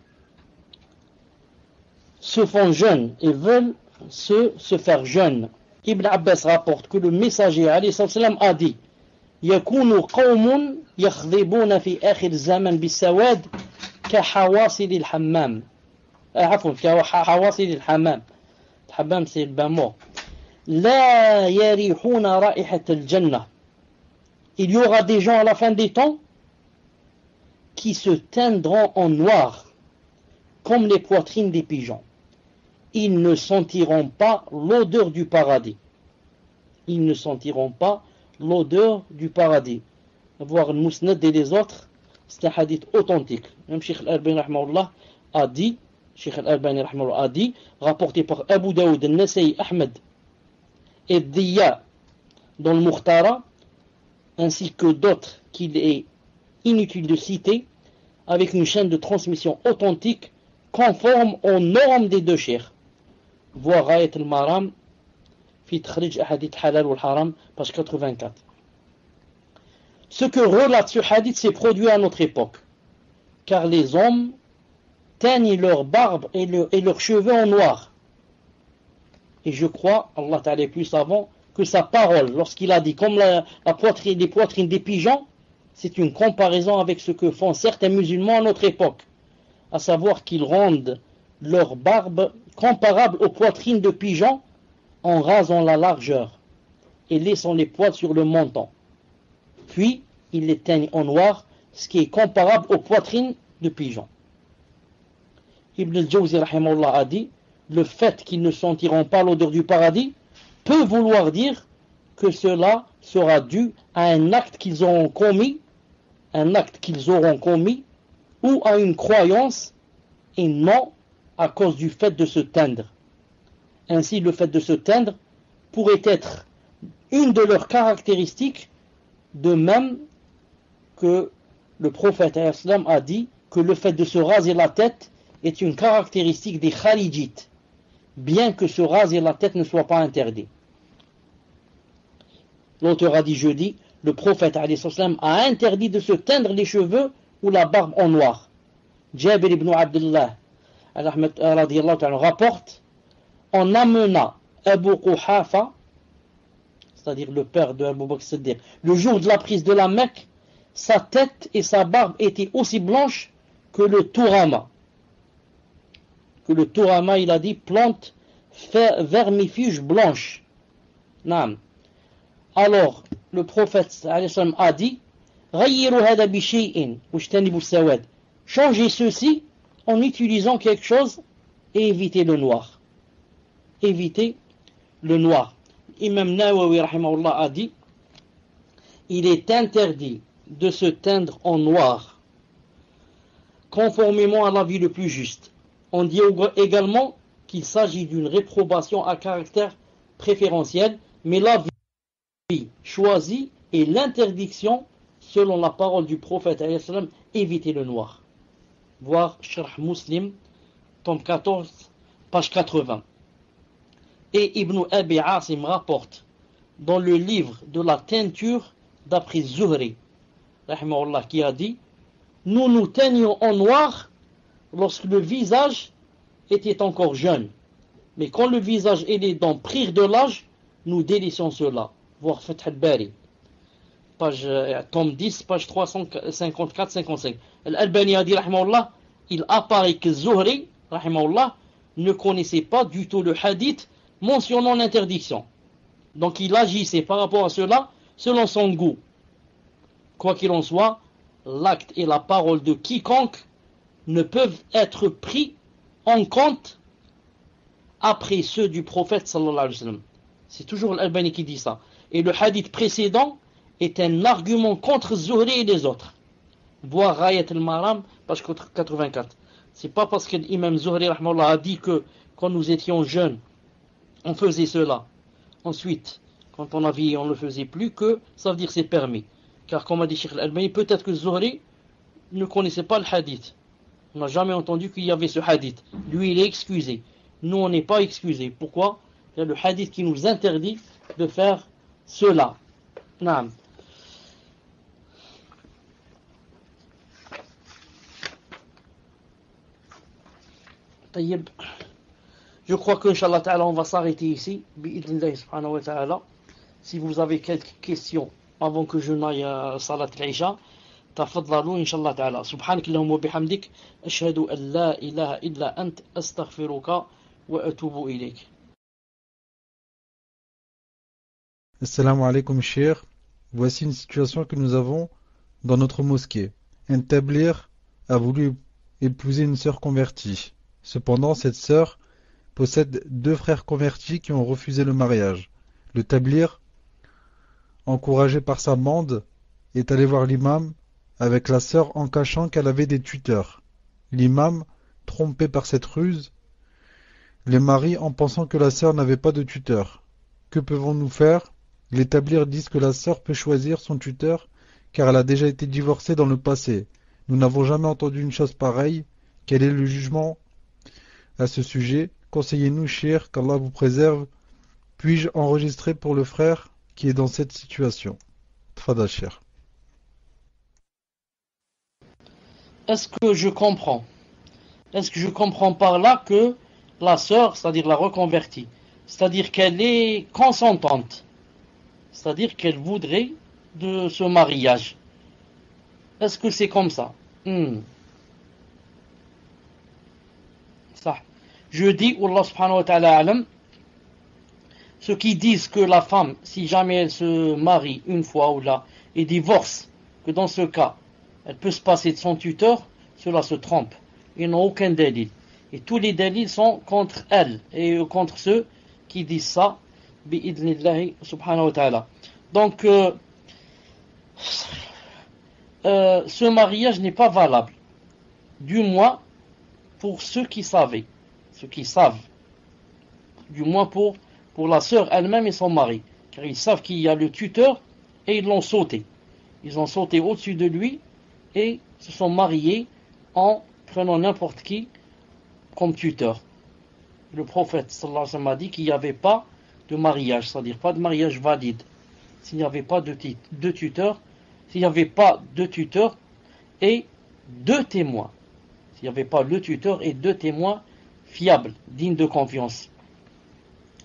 se font jeunes et veulent se faire jeunes. Ibn Abbas rapporte que le messager alayhi salam a dit: يكون قوم يخضبون في آخر الزمن بالسواد كحواصل الحمام. عفوا كحواصل الحمام. الحمام c'est le bain mort. لا يريحون رائحة الجنة. Il y aura des gens à la fin des temps qui se teindront en noir comme les poitrines des pigeons. Ils ne sentiront pas l'odeur du paradis. Ils ne sentiront pas l'odeur du paradis. Voir le Mousnad et les autres, c'est un hadith authentique. Même Cheikh Al-Albani a dit, rapporté par Abu Daoud, Al-Nasai, Ahmed et Diya dans le Mukhtara, ainsi que d'autres qu'il est inutile de citer, avec une chaîne de transmission authentique conforme aux normes des deux cheikhs. Voir Rayat al-Maram, fi Takhrij Ahadith Halal wal Haram, page 84. Ce que relate ce hadith s'est produit à notre époque, car les hommes teignent leur barbe et leurs cheveux en noir. Et je crois, Allah Ta'ala est plus savant, que sa parole, lorsqu'il a dit comme les poitrines des pigeons, c'est une comparaison avec ce que font certains musulmans à notre époque, à savoir qu'ils rendent leur barbe comparable aux poitrines de pigeons en rasant la largeur et laissant les poils sur le menton. Puis, ils les teignent en noir, ce qui est comparable aux poitrines de pigeons. Ibn al-Jawzi rahimahullah a dit: le fait qu'ils ne sentiront pas l'odeur du paradis peut vouloir dire que cela sera dû à un acte qu'ils auront commis, ou à une croyance, et non à cause du fait de se teindre. Ainsi, le fait de se teindre pourrait être une de leurs caractéristiques, de même que le prophète a dit que le fait de se raser la tête est une caractéristique des Kharijites, bien que se raser la tête ne soit pas interdit. L'auteur a dit jeudi, le prophète a interdit de se teindre les cheveux ou la barbe en noir. Jabir ibn Abdullah rapporte: on amena Abu Quhafa, c'est-à-dire le père de Abu Bakr Siddiq, le jour de la prise de la Mecque, sa tête et sa barbe étaient aussi blanches que le Tourama. Que le Tourama, il a dit, plante vermifuge blanche. Naam. Alors, le prophète a dit: changez ceci en utilisant quelque chose et évitez le noir. Évitez le noir. Imam Nawawi rahimahullah a dit: il est interdit de se teindre en noir, conformément à l'avis le plus juste. On dit également qu'il s'agit d'une réprobation à caractère préférentiel, mais l'avis choisi est l'interdiction selon la parole du prophète éviter le noir. Voir Sharh Muslim, tome 14, page 80. Et Ibn Abi Asim rapporte dans le livre de la teinture d'après Zuhri, qui a dit: nous nous teignions en noir lorsque le visage était encore jeune, mais quand le visage et les dents prirent de l'âge, nous délaissons cela. Voir Fath al-Bari, tome 10, page 354-55. Al-Albani a dit, rahimahullah, il apparaît que Zuhri, rahimahullah, ne connaissait pas du tout le hadith mentionnant l'interdiction. Donc il agissait par rapport à cela selon son goût. Quoi qu'il en soit, l'acte et la parole de quiconque ne peuvent être pris en compte après ceux du prophète sallallahu alayhi wa sallam. C'est toujours l'Albani qui dit ça. Et le hadith précédent est un argument contre Zuhri et les autres. Voir Rayat al-Maram, page 84. C'est pas parce que l'imam Zuhri rahmallah a dit que quand nous étions jeunes, on faisait cela. Ensuite, quand on a vieilli, on ne le faisait plus, que ça veut dire que c'est permis. Car comme a dit Cheikh al-Albani, peut-être que Zuhri ne connaissait pas le hadith. On n'a jamais entendu qu'il y avait ce hadith. Lui, il est excusé. Nous, on n'est pas excusé. Pourquoi? Il y a le hadith qui nous interdit de faire cela. Naam. Tayyib. Je crois qu'Inch'Allah ta'ala, on va s'arrêter ici. Bi'idnillahi subhanahu wa ta'ala. Si vous avez quelques questions avant que je n'aille à Salat al-Isha, تفضلوا إن شاء الله تعالى سبحانك اللهم وبحمدك أشهد أن لا إله إلا أنت أستغفرك وأتوب إليك. Assalamu alaikum cher. Voici une situation que nous avons dans notre mosquée. Un tablir a voulu épouser une sœur convertie. Cependant, cette sœur possède 2 frères convertis qui ont refusé le mariage. Le tablir, encouragé par sa bande, est allé voir l'imam avec la sœur en cachant qu'elle avait des tuteurs. L'imam, trompé par cette ruse, les marie en pensant que la sœur n'avait pas de tuteur. Que pouvons-nous faire? Les tablirs disent que la sœur peut choisir son tuteur car elle a déjà été divorcée dans le passé. Nous n'avons jamais entendu une chose pareille. Quel est le jugement à ce sujet? Conseillez-nous, cher, qu'Allah vous préserve. Puis-je enregistrer pour le frère qui est dans cette situation? Tfadal, cher. Est-ce que je comprends? Est-ce que je comprends par là que la sœur, c'est-à-dire la reconvertie, c'est-à-dire qu'elle est consentante, c'est-à-dire qu'elle voudrait de ce mariage? Est-ce que c'est comme ça? Ça. Je dis, Allah subhanahu wa ta'ala alam, ceux qui disent que la femme, si jamais elle se marie une fois ou là, et divorce, que dans ce cas, elle peut se passer de son tuteur, cela se trompe. Ils n'ont aucun délit. Et tous les délits sont contre elle et contre ceux qui disent ça. Bi'idnillahi subhanahu wa ta'ala. Donc, ce mariage n'est pas valable. Du moins, pour ceux qui savaient. Ceux qui savent. Du moins pour la sœur elle-même et son mari. Car ils savent qu'il y a le tuteur et ils l'ont sauté. Ils ont sauté au-dessus de lui et se sont mariés en prenant n'importe qui comme tuteur. Le prophète sallallahu alayhi wa sallam a dit qu'il n'y avait pas de mariage, c'est-à-dire pas de mariage valide. S'il n'y avait pas de tuteur, s'il n'y avait pas de tuteur et 2 témoins. S'il n'y avait pas le tuteur et 2 témoins fiables, dignes de confiance.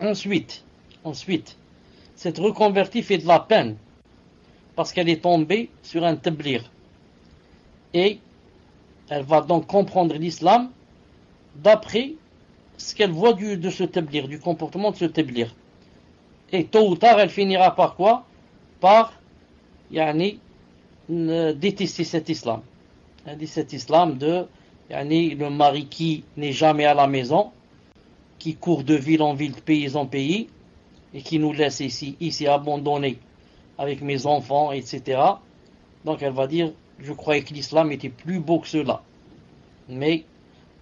Ensuite, cette reconvertie fait de la peine parce qu'elle est tombée sur un tablir. Et elle va donc comprendre l'islam d'après ce qu'elle voit de ce tablir, du comportement de ce tablir. Et tôt ou tard, elle finira par quoi? Par détester cet islam. Elle dit cet islam de le mari qui n'est jamais à la maison, qui court de ville en ville, de pays en pays, et qui nous laisse ici abandonnés avec mes enfants, etc. Donc elle va dire, je croyais que l'islam était plus beau que cela. Mais,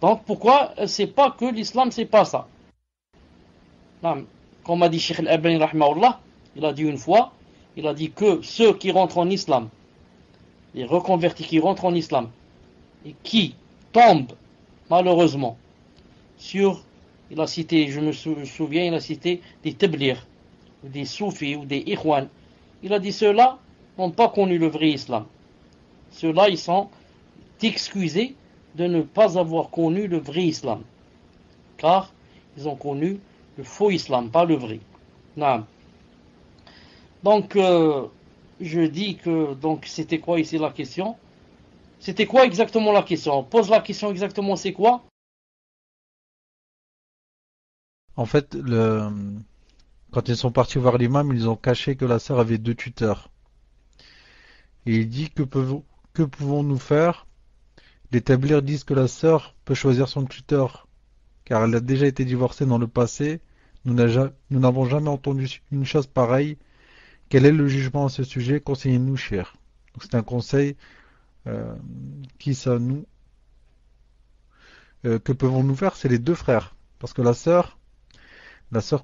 donc pourquoi c'est pas que l'islam c'est pas ça? Comme a dit Cheikh al-Albani rahimahullah, il a dit une fois, il a dit que ceux qui rentrent en islam, les reconvertis qui rentrent en islam, et qui tombent malheureusement sur, il a cité, je me souviens, il a cité des tablirs, ou des soufis, ou des ikhwan. Il a dit ceux-là n'ont pas connu le vrai islam. Ceux-là, ils sont excusés de ne pas avoir connu le vrai islam. Car ils ont connu le faux islam, pas le vrai. Non. Donc, je dis que, donc, c'était quoi ici la question? C'était quoi exactement la question? On pose la question exactement, c'est quoi? En fait, quand ils sont partis voir l'imam, ils ont caché que la sœur avait 2 tuteurs. Et il dit Que pouvons-nous faire? Les tablirs disent que la sœur peut choisir son tuteur, car elle a déjà été divorcée dans le passé. Nous n'avons jamais entendu une chose pareille. Quel est le jugement à ce sujet? Conseillez-nous, cher. Donc c'est un conseil qui ça nous. Que pouvons-nous faire? C'est les deux frères, parce que la sœur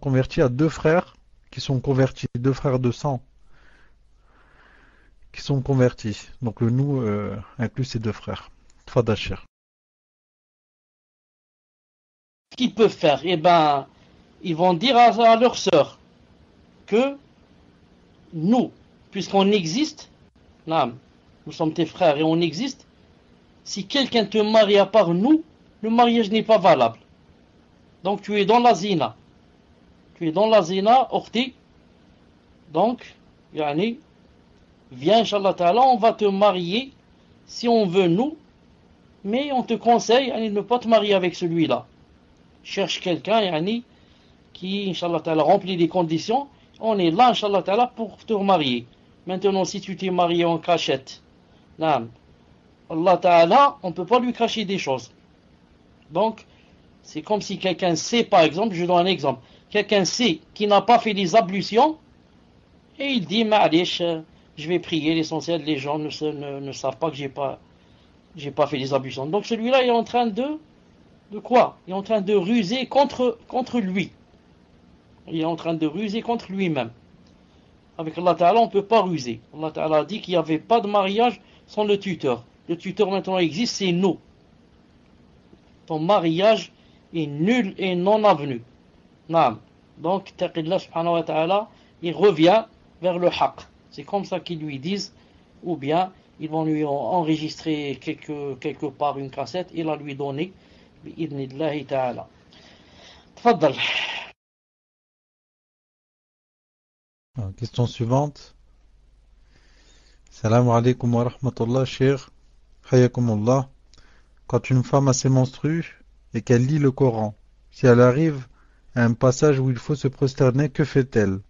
convertie a deux frères qui sont convertis, deux frères de sang qui sont convertis. Donc le nous inclut ces deux frères. Tfadal, cher. Ce qu'ils peuvent faire, eh ben, ils vont dire à leur sœur que nous, puisqu'on existe, là, nous sommes tes frères et on existe, si quelqu'un te marie à part nous, le mariage n'est pas valable. Donc tu es dans la zina. Tu es dans la zina, orti. Donc, yani, viens, Inch'Allah Ta'ala, on va te marier si on veut nous, mais on te conseille yani, de ne pas te marier avec celui-là. Cherche quelqu'un yani, qui, Inch'Allah Ta'ala, remplit les conditions. On est là, Inch'Allah Ta'ala, pour te remarier. Maintenant, si tu t'es marié en cachette, Allah Ta'ala, on ne peut pas lui cacher des choses. Donc, c'est comme si quelqu'un sait, par exemple, je donne un exemple, quelqu'un sait qu'il n'a pas fait les ablutions, et il dit, Ma'alish, je vais prier, l'essentiel, les gens ne savent pas que j'ai pas fait les ablutions. Donc celui-là est en train de quoi? Il est en train de ruser contre lui. Il est en train de ruser contre lui-même. Avec Allah Ta'ala, on ne peut pas ruser. Allah Ta'ala a dit qu'il n'y avait pas de mariage sans le tuteur. Le tuteur maintenant existe, c'est nous. Ton mariage est nul et non avenu. Donc, taqillah subhanahu wa ta'ala, il revient vers le haqq. C'est comme ça qu'ils lui disent, ou bien ils vont lui enregistrer quelque part une cassette et la lui donner. Bi'idnillahi ta'ala. Tfaddal. Question suivante. Salam alaikum wa rahmatullah, cher. Hayakumullah. Quand une femme a ses menstrues et qu'elle lit le Coran, si elle arrive à un passage où il faut se prosterner, que fait-elle?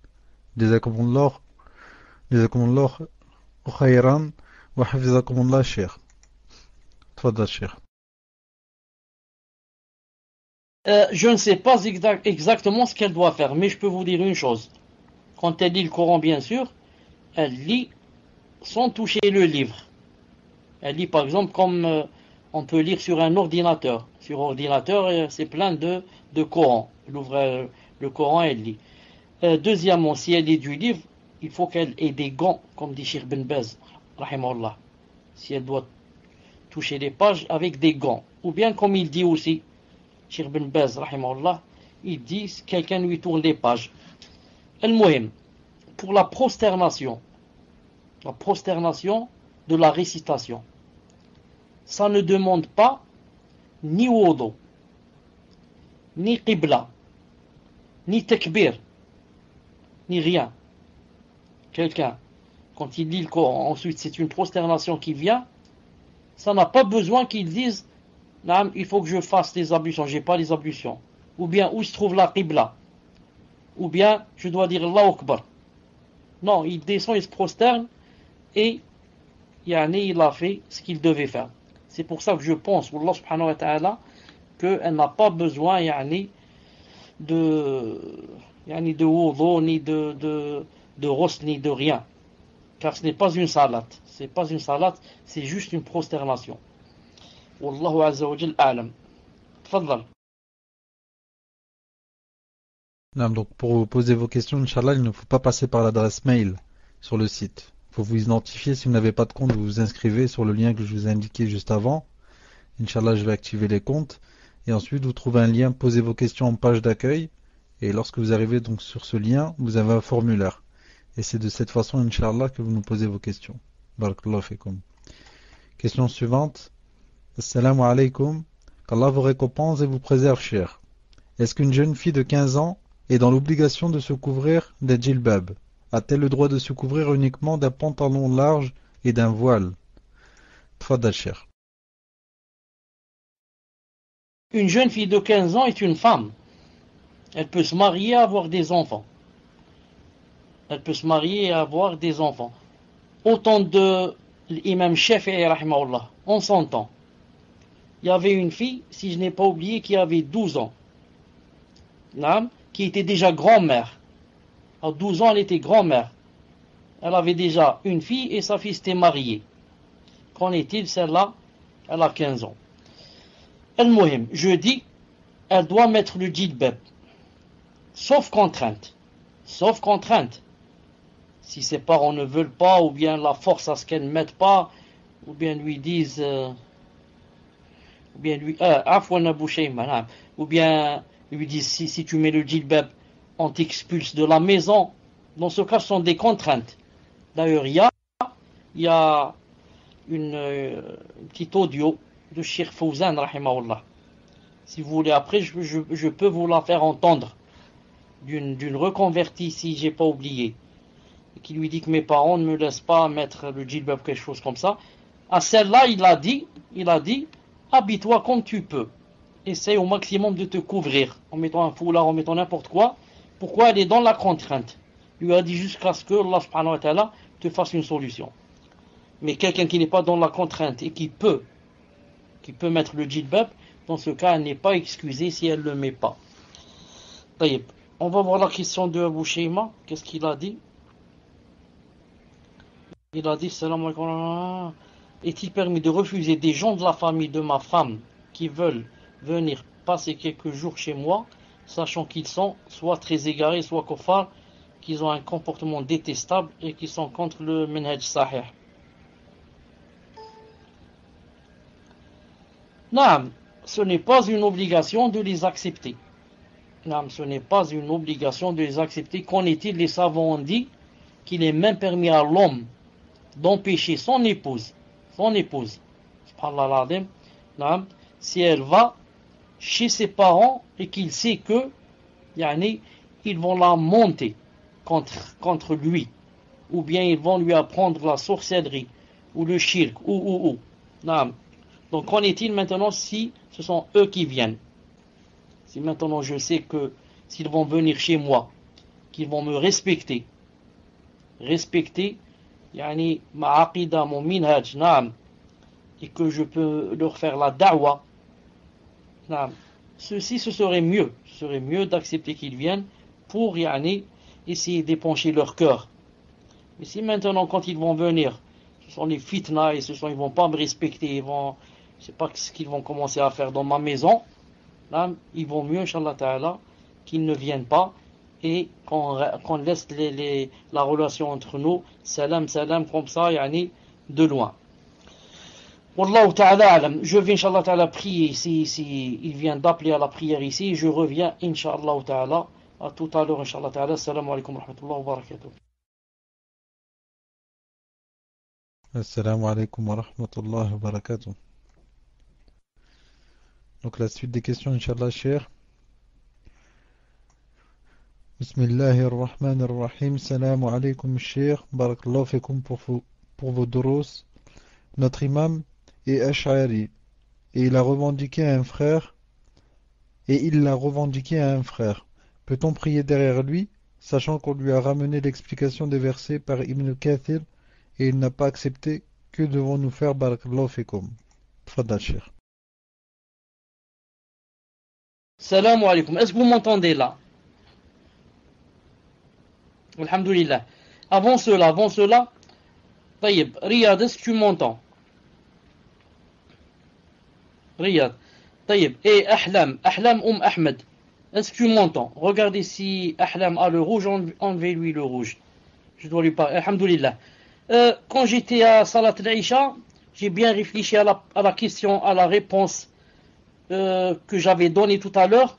Jazakumullah khayran wa hafizakumullah, cher. Tfadal, cher. Je ne sais pas exactement ce qu'elle doit faire, mais je peux vous dire une chose. Quand elle lit le Coran, bien sûr, elle lit sans toucher le livre. Elle lit par exemple comme on peut lire sur un ordinateur. Sur ordinateur, c'est plein de Coran. Elle ouvre le Coran et elle lit. Deuxièmement, si elle lit du livre, il faut qu'elle ait des gants, comme dit Cheikh Ben Baz, rahimahullah. Si elle doit toucher les pages avec des gants. Ou bien comme il dit aussi, Cheikh Ben Baz, rahimahullah, il dit quelqu'un lui tourne les pages. Al-Muhim, pour la prosternation de la récitation, ça ne demande pas ni wudu, ni qibla, ni takbir, ni rien. Quelqu'un, quand il lit le Coran, ensuite c'est une prosternation qui vient, ça n'a pas besoin qu'il dise il faut que je fasse les ablutions, j'ai pas les ablutions. Ou bien où se trouve la qibla. Ou bien je dois dire Allahu Akbar. Non, il descend, il se prosterne et il a fait ce qu'il devait faire. C'est pour ça que je pense, Allah subhanahu wa ta'ala, qu'elle n'a pas besoin de wudu, ni de ros, ni de rien. Car ce n'est pas une salat. C'est pas une salat, c'est juste une prosternation. Wallahu azza wa jal a'lam. Tfaddal. Donc pour vous poser vos questions, Inch'Allah, il ne faut pas passer par l'adresse mail sur le site. Il faut vous identifier. Si vous n'avez pas de compte, vous vous inscrivez sur le lien que je vous ai indiqué juste avant. Inch'Allah, je vais activer les comptes. Et ensuite, vous trouvez un lien, posez vos questions en page d'accueil. Et lorsque vous arrivez donc sur ce lien, vous avez un formulaire. Et c'est de cette façon, Inch'Allah, que vous nous posez vos questions. Barakallahu fikum. Question suivante. Assalamu alaikum. Qu'Allah vous récompense et vous préserve, cher. Est-ce qu'une jeune fille de 15 ans est dans l'obligation de se couvrir d'un djilbab? A-t-elle le droit de se couvrir uniquement d'un pantalon large et d'un voile? Tfadal, cher. Une jeune fille de 15 ans est une femme. Elle peut se marier et avoir des enfants. Elle peut se marier et avoir des enfants. Autant de l'imam Shafi'i, rahimahullah, en son temps, il y avait une fille, si je n'ai pas oublié, qui avait 12 ans, qui était déjà grand-mère. À 12 ans, elle était grand-mère. Elle avait déjà une fille et sa fille s'était mariée. Qu'en est-il, celle-là? Elle a 15 ans. Al-Muhim, je dis, elle doit mettre le djilbab. Sauf contrainte. Sauf contrainte. Si ses parents ne veulent pas, ou bien la force à ce qu'elle ne mette pas, ou bien lui disent, ou bien lui disent, si tu mets le djilbab, on t'expulse de la maison. Dans ce cas, ce sont des contraintes. D'ailleurs, il y a une petite audio de Cheikh Fawzan, rahimahullah. Si vous voulez, après, je peux vous la faire entendre d'une reconvertie, si j'ai pas oublié, qui lui dit que mes parents ne me laissent pas mettre le djilbab, quelque chose comme ça. À celle-là, il a dit, habille-toi comme tu peux. Essaye au maximum de te couvrir, en mettant un foulard, en mettant n'importe quoi. Pourquoi elle est dans la contrainte? Il lui a dit jusqu'à ce que Allah subhanahu wa ta'ala te fasse une solution. Mais quelqu'un qui n'est pas dans la contrainte et qui peut mettre le djilbab, dans ce cas, elle n'est pas excusée si elle ne le met pas. Taïb. On va voir la question de Abu Shayma. Qu'est-ce qu'il a dit? Il a dit, salam alaykoum, est-il permis de refuser des gens de la famille de ma femme qui veulent venir passer quelques jours chez moi, sachant qu'ils sont soit très égarés, soit kuffar, qu'ils ont un comportement détestable et qu'ils sont contre le minhaj sahih? Non, ce n'est pas une obligation de les accepter. Non, ce n'est pas une obligation de les accepter. Qu'en est-il? Les savants ont dit qu'il est même permis à l'homme d'empêcher son épouse, subhanallah, si elle va chez ses parents et qu'il sait que ils vont la monter contre lui, ou bien ils vont lui apprendre la sorcellerie ou le shirk ou. Donc qu'en est-il maintenant si ce sont eux qui viennent? Si maintenant je sais que s'ils vont venir chez moi, qu'ils vont me respecter ma aqida, mon minhaj, et que je peux leur faire la da'wa, ceci ce serait mieux d'accepter qu'ils viennent pour essayer d'épancher leur cœur. Mais si maintenant quand ils vont venir, ce sont les fitna et ils vont pas me respecter, je sais pas ce qu'ils vont commencer à faire dans ma maison, il vaut mieux, Inch'Allah Ta'ala, qu'ils ne viennent pas et qu'on laisse la relation entre nous, salam, comme ça, de loin. Wallahu Ta'ala alam. Je vais, Inch'Allah Ta'ala, prier si il vient d'appeler à la prière ici. Je reviens, Inch'Allah Ta'ala. À tout à l'heure, Inch'Allah Ta'ala. Assalamu alaikum wa rahmatullahi wa barakatuh. Assalamu alaikum wa rahmatullahi wa barakatuh. Donc la suite des questions, Inch'Allah, cher. Bismillahirrahmanirrahim. Salam alaikum, cher. Barakallahu fikum pour vos durus. Notre imam est Ash'ari et il l'a revendiqué à un frère. Peut-on prier derrière lui, sachant qu'on lui a ramené l'explication des versets par Ibn Kathir et il n'a pas accepté? Que devons-nous faire? Barakallahu fikum. Tfadal, cher. Salam alaikum. Est-ce que vous m'entendez là? Alhamdulillah. Avant cela, Taïb, Riyad, est-ce que tu m'entends? Riyad. Taïb. Et Ahlam Ahmed. Est-ce que tu m'entends? Regardez si Ahlam a le rouge, enlevez-lui le rouge. Je dois lui parler. Alhamdulillah. Quand j'étais à Salat al-Isha, j'ai bien réfléchi à la question, à la réponse que j'avais donnée tout à l'heure.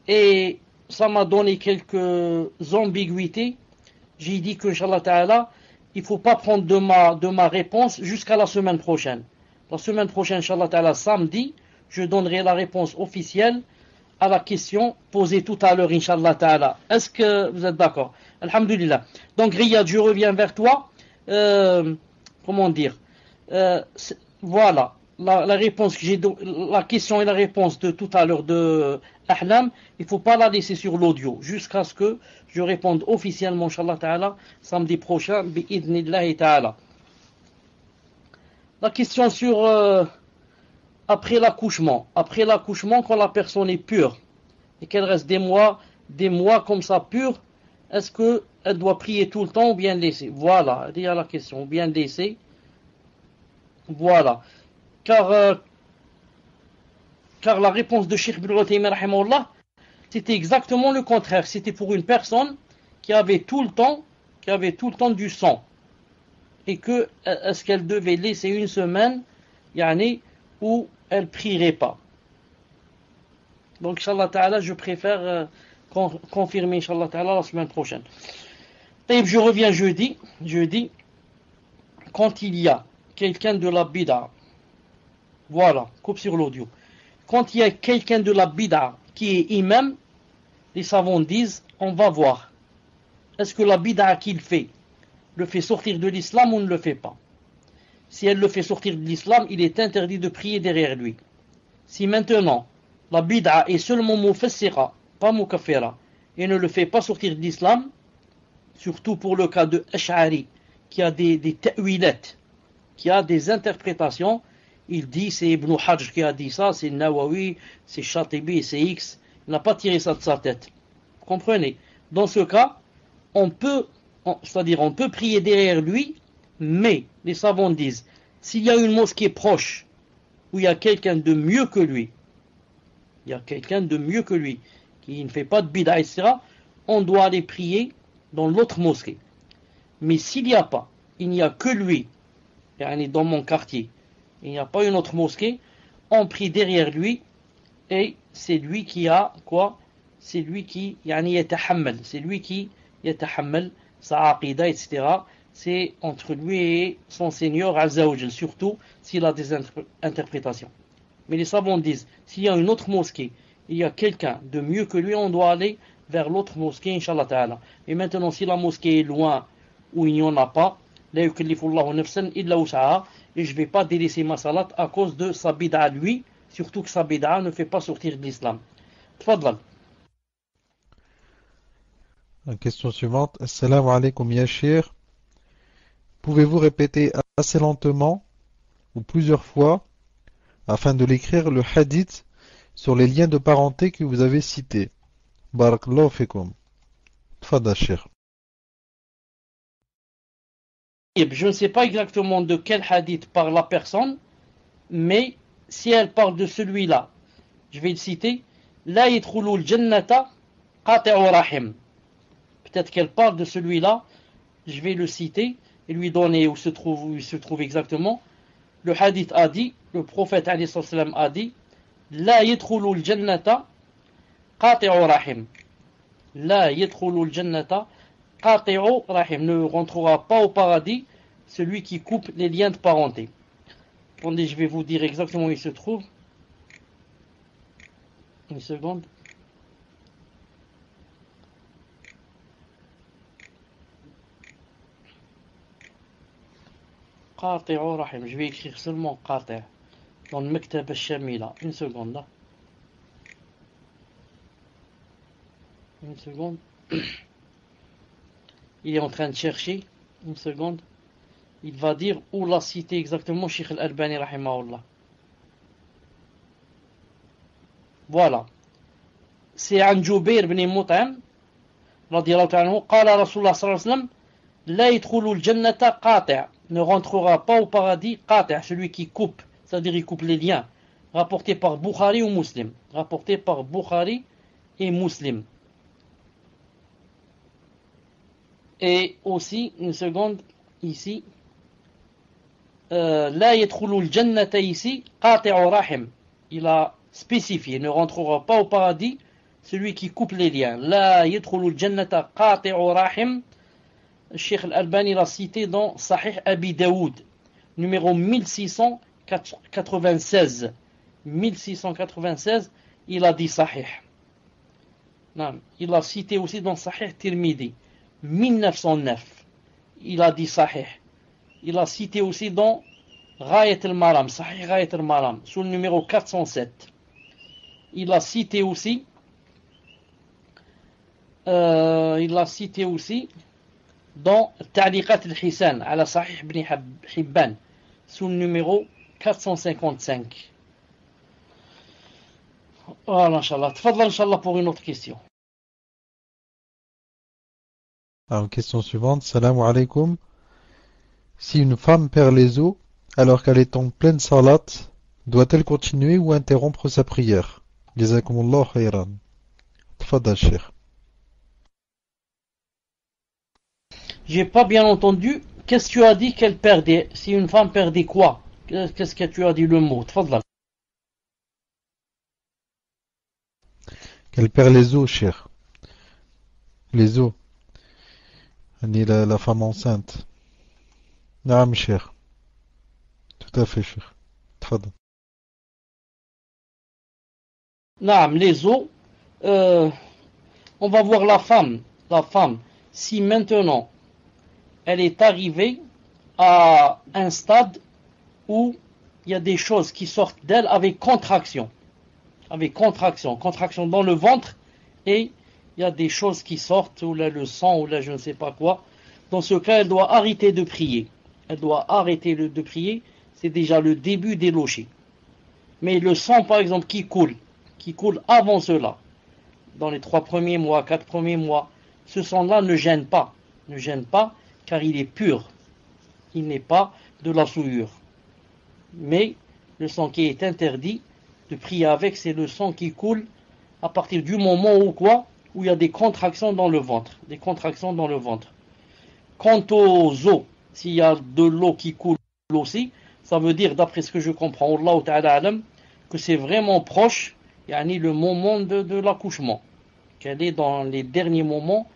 Et ça m'a donné quelques ambiguïtés. J'ai dit que, Inch'Allah Ta'ala, il ne faut pas prendre de ma réponse jusqu'à la semaine prochaine. La semaine prochaine, Inch'Allah Ta'ala, samedi, je donnerai la réponse officielle à la question posée tout à l'heure, Inch'Allah Ta'ala. Est-ce que vous êtes d'accord? Alhamdulillah. Donc, Riyad, je reviens vers toi. Comment dire? Voilà. La réponse que la question et la réponse de tout à l'heure de Ahlam, il ne faut pas la laisser sur l'audio jusqu'à ce que je réponde officiellement, Inch'Allah Ta'ala, samedi prochain, bi'idnillahi Ta'ala. La question sur après l'accouchement. Après l'accouchement, quand la personne est pure et qu'elle reste des mois comme ça pure, est-ce qu'elle doit prier tout le temps ou bien laisser? Voilà, il y a la question. Ou bien laisser. Voilà. Car la réponse de Cheikh Ibn Uthaymin, c'était exactement le contraire. C'était pour une personne qui avait tout le temps du sang. Et que, est-ce qu'elle devait laisser une semaine, yani, où elle prierait pas. Donc, Inch'Allah Ta'ala, je préfère confirmer, Inch'Allah Ta'ala, la semaine prochaine. Et je reviens jeudi, quand il y a quelqu'un de la bid'a, voilà, coupe sur l'audio. Quand il y a quelqu'un de la bid'a qui est imam, les savants disent, on va voir. Est-ce que la bid'a qu'il fait le fait sortir de l'islam ou ne le fait pas? Si elle le fait sortir de l'islam, il est interdit de prier derrière lui. Si maintenant, la bid'a est seulement mufassira, pas mukaffira, et ne le fait pas sortir de l'islam, surtout pour le cas de Ash'ari, qui a des ta'wilat, qui a des interprétations, il dit, c'est Ibn Hajj qui a dit ça, c'est Nawawi, c'est Shatibi, c'est X, il n'a pas tiré ça de sa tête. Vous comprenez? Dans ce cas, on peut prier derrière lui, mais les savants disent, s'il y a une mosquée proche, où il y a quelqu'un de mieux que lui, qui ne fait pas de bid'a, etc., on doit aller prier dans l'autre mosquée. Mais s'il n'y a pas, il n'y a que lui, dans mon quartier, il n'y a pas une autre mosquée, on prie derrière lui, et c'est lui qui a quoi? C'est lui qui yatahammal, sa aqida, etc. C'est entre lui et son Seigneur Azza wa Jal, surtout s'il a des interprétations. Mais les savants disent, s'il y a une autre mosquée, il y a quelqu'un de mieux que lui, on doit aller vers l'autre mosquée, Inch'Allah Ta'ala. Et maintenant, si la mosquée est loin ou il n'y en a pas, la yukallifullahu nafsan illa wus'aha, et je ne vais pas délaisser ma salat à cause de sa bid'a lui, surtout que sa bid'a ne fait pas sortir de l'islam. Tfadlal. La question suivante. Assalamu alaikum ya Cheikh. Pouvez-vous répéter assez lentement ou plusieurs fois afin de l'écrire le hadith sur les liens de parenté que vous avez cités? Barakallahu fikum. Tfadal Cheikh. Je ne sais pas exactement de quel hadith parle la personne, mais si elle parle de celui-là, je vais le citer. La yadkhulul jannata qati'u rahim. Peut-être qu'elle parle de celui-là, je vais le citer et lui donner où il se trouve exactement. Le hadith a dit, le prophète alayhi salam a dit, La yadkhulul jannata qati'u rahim. La yadkhulul jannata qati'u rahim. Ne rentrera pas au paradis celui qui coupe les liens de parenté. Attendez, je vais vous dire exactement où il se trouve. Une seconde. Qati'u rahim. Je vais écrire seulement Qati' dans le Maktab al-Shamila. Une seconde là. Une seconde. Il est en train de chercher. Une seconde. Il va dire où l'a cité exactement Cheikh Al-Albani rahimahullah. Voilà. C'est عن جبير بن مطعم رضي الله عنه قال رسول الله صلى الله عليه وسلم لا يدخل الجنة قاطع, ne rentrera pas au paradis قاطع, celui qui coupe, c'est-à-dire il coupe les liens, rapporté par Bukhari ou Muslim, rapporté par Bukhari et Muslim. Et aussi, une seconde, ici, لا يدخل الجنة ici قاطع رحم, il a spécifié, ne rentrera pas au paradis celui qui coupe les liens. La yadkhulul jannata qati'u rahim. Cheikh Al-Albani l'a cité dans Sahih Abi Daoud, numéro 1696. 1696, il a dit Sahih. Non, il l'a cité aussi dans Sahih Tirmidhi, 1909. Il a dit Sahih. Il a cité aussi dans Ghayat al-Maram, Sahih Ghayat al-Maram, sous le numéro 407. Il a cité aussi dans Ta'liqat al-Hisan ala Sahih ibn Hibban, sous le numéro 455. Voilà, Inch'Allah. Tfadla, Inch'Allah, pour une autre question. Alors, question suivante. Salam alaikum. Si une femme perd les os alors qu'elle est en pleine salat, doit-elle continuer ou interrompre sa prière? Jazakumullah khayran. Tfadal, Cheikh. J'ai pas bien entendu. Qu'est-ce que tu as dit qu'elle perdait? Si une femme perdait quoi? Qu'est-ce que tu as dit le mot? Tfadla. Qu'elle perd les os, Cheikh. Les os. La femme enceinte. Naam, Cheikh. Tout à fait, Cheikh. Tfadal. Naam, les os. On va voir la femme. La femme, si maintenant elle est arrivée à un stade où il y a des choses qui sortent d'elle avec contraction. Avec contraction. Contraction dans le ventre et il y a des choses qui sortent, ou là le sang, ou là je ne sais pas quoi. Dans ce cas, elle doit arrêter de prier. Elle doit arrêter de prier. C'est déjà le début des lochés. Mais le sang, par exemple, qui coule avant cela, dans les 3 premiers mois, 4 premiers mois, ce sang-là ne gêne pas, car il est pur. Il n'est pas de la souillure. Mais le sang qui est interdit de prier avec, c'est le sang qui coule à partir du moment où quoi? Où il y a des contractions dans le ventre. Des contractions dans le ventre. Quant aux os, s'il y a de l'eau qui coule aussi, ça veut dire, d'après ce que je comprends, Allah Ta'ala alam, que c'est vraiment proche, yani le moment de l'accouchement. Qu'elle est dans les derniers moments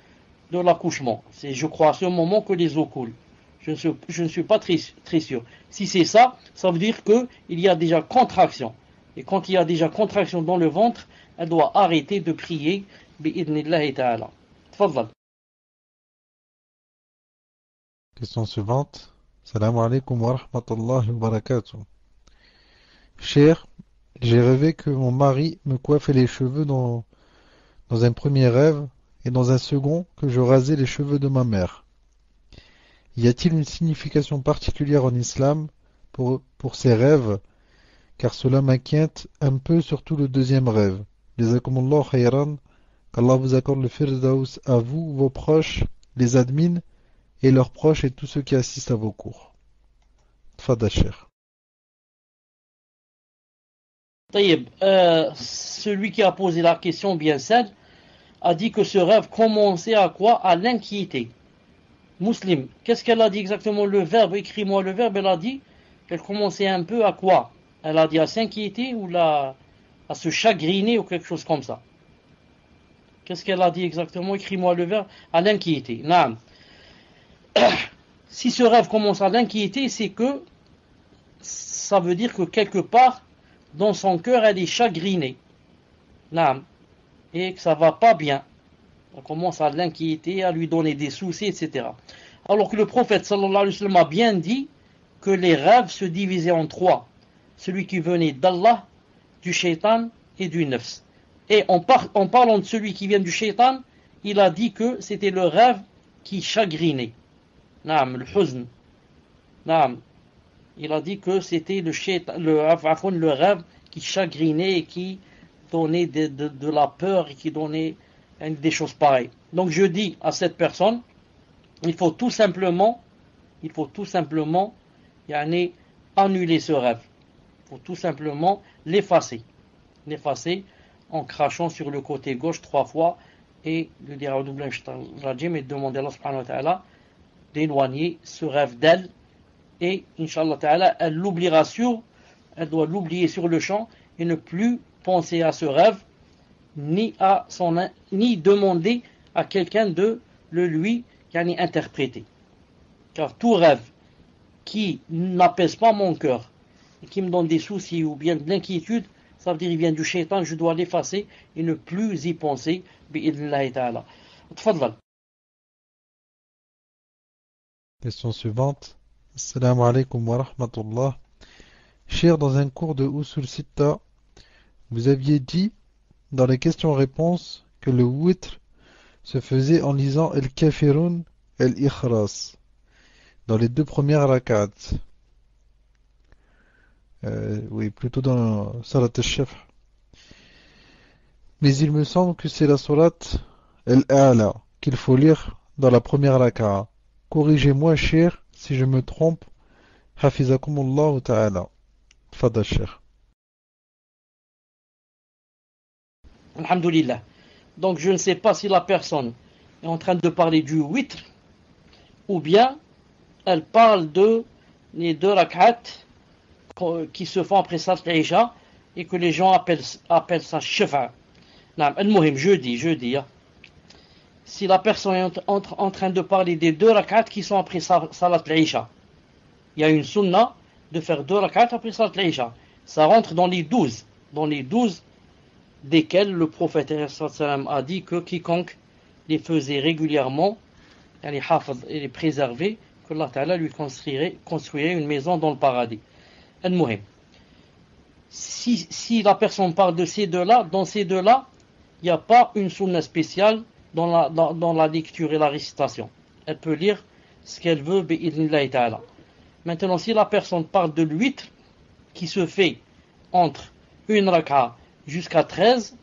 de l'accouchement. C'est, je crois, à ce moment que les eaux coulent. Je ne suis pas très sûr. Si c'est ça, ça veut dire qu'il y a déjà contraction. Et quand il y a déjà contraction dans le ventre, elle doit arrêter de prier. Bi'idnillahi ta'ala. Tfadal. Question suivante. Salam alaikum wa rahmatullahi wa barakatuh. Cher, j'ai rêvé que mon mari me coiffait les cheveux dans un premier rêve et dans un second que je rasais les cheveux de ma mère. Y a-t-il une signification particulière en islam pour ces rêves, car cela m'inquiète un peu, surtout le deuxième rêve. Jazakumullah khayran, qu'Allah vous accorde le firdaus à vous, vos proches, les admins et leurs proches et tous ceux qui assistent à vos cours. Tfadal, Cheikh. Celui qui a posé la question bien celle a dit que ce rêve commençait à quoi? À l'inquiéter. Muslim, qu'est-ce qu'elle a dit exactement le verbe? Écris-moi le verbe. Elle a dit qu'elle commençait un peu à quoi? Elle a dit à s'inquiéter ou à se chagriner ou quelque chose comme ça. Qu'est-ce qu'elle a dit exactement? Écris-moi le verbe. À l'inquiéter. Naam. Si ce rêve commence à l'inquiéter, c'est que ça veut dire que quelque part dans son cœur elle est chagrinée. Naam. Et que ça va pas bien. On commence à l'inquiéter, à lui donner des soucis, etc. Alors que le prophète sallallahu alayhi wa sallam a bien dit que les rêves se divisaient en 3. Celui qui venait d'Allah, du shaitan et du nafs. Et en parlant de celui qui vient du shaitan, il a dit que c'était le rêve qui chagrinait. Naam, le huzn. Naam. Il a dit que c'était le rêve qui chagrinait et qui donnait de la peur et qui donnait des choses pareilles. Donc je dis à cette personne, il faut tout simplement annuler ce rêve. Il faut tout simplement l'effacer en crachant sur le côté gauche 3 fois et lui dire et demander à Allah subhanahu wa ta'ala d'éloigner ce rêve d'elle et Inch'Allah ta'ala elle doit l'oublier sur le champ et ne plus penser à ce rêve ni demander à quelqu'un de le lui interpréter. Car tout rêve qui n'apaise pas mon cœur et qui me donne des soucis ou bien de l'inquiétude, ça veut dire qu'il vient du shaitan, je dois l'effacer et ne plus y penser. Bi'idnillahi ta'ala. Tfadlal. Question suivante. Assalamu alaikum wa rahmatullah. Cher, dans un cours de Usul Sitta, vous aviez dit dans les questions-réponses que le witr se faisait en lisant El-Kafirun El-Ikhras dans les 2 premières rak'at. Oui, plutôt dans Salat al-Shaf. Mais il me semble que c'est la Salat al-A'la qu'il faut lire dans la première raka'a. Corrigez-moi, cher, si je me trompe. Hafizakumullah ta'ala. Tfadal, cher. Alhamdulillah. Donc je ne sais pas si la personne est en train de parler du witr ou bien elle parle de les deux rak'at qui se font après Salat al-Isha et que les gens appellent ça shafa. Al-Muhim, je dis, hein. Si la personne est en train de parler des deux rak'at qui sont après Salat al-Isha, il y a une sunna de faire deux rak'at après Salat al-Isha. Ça rentre dans les 12 desquels le prophète a dit que quiconque les faisait régulièrement, et les préservait, que Allah Ta'ala lui construirait une maison dans le paradis. Al-Muhim. Si la personne parle de ces deux-là, dans ces deux-là, il n'y a pas une sunna spéciale dans la lecture et la récitation. Elle peut lire ce qu'elle veut, bi'idhnillahi ta'ala. Maintenant, si la personne parle de l'huître qui se fait entre une raka'a jusqu'à 13,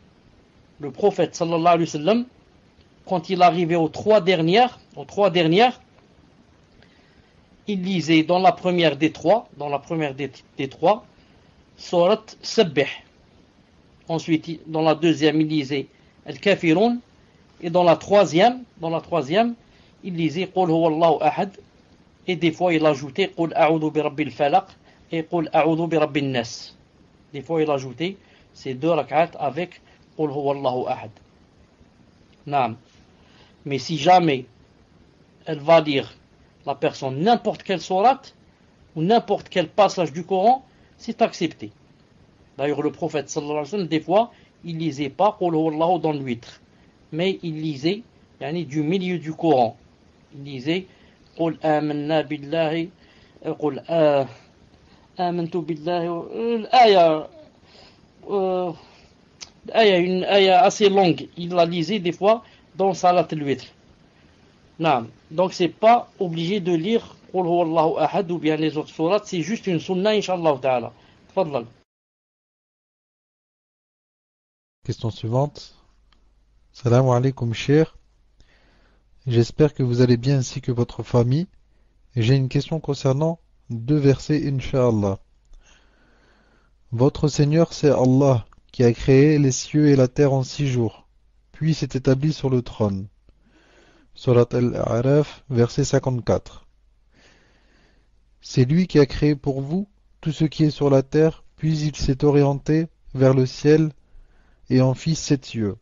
le prophète sallallahu alayhi wa sallam, quand il arrivait aux trois dernières, il lisait dans la première des trois, Surat Sabbih. Ensuite, dans la deuxième, il lisait Al-Kafirun. Et dans la troisième, il lisait Qul huwallahu ahad. Et des fois, il ajoutait Qul a'udhu bi rabbil falaq et Qul a'udhu bi rabbin nas. Des fois, il ajoutait ces deux rak'at avec Qul huwallahu ahad. Naam. Mais si jamais elle va lire la personne n'importe quelle sourate ou n'importe quel passage du Coran, c'est accepté. D'ailleurs, le prophète sallallahu alayhi wa sallam, des fois, il lisait pas Qul huwallahu dans l'huître, mais il lisait du milieu du Coran. Il lisait Qul amanna billahi, Qul amantu billahi, une ayah assez longue. Il la lisait des fois dans Salat al-Witr. Donc c'est pas obligé de lire Qul huwallahu ahad ou bien les autres sourates, c'est juste une sunna, inshallah ta'ala. Tfadlal. Question suivante. Salam alaikum, cher. J'espère que vous allez bien ainsi que votre famille. Et j'ai une question concernant deux versets, Inch'Allah. Votre Seigneur, c'est Allah, qui a créé les cieux et la terre en 6 jours, puis s'est établi sur le trône. Surat Al-A'raf, verset 54. C'est lui qui a créé pour vous tout ce qui est sur la terre, puis il s'est orienté vers le ciel et en fit 7 cieux.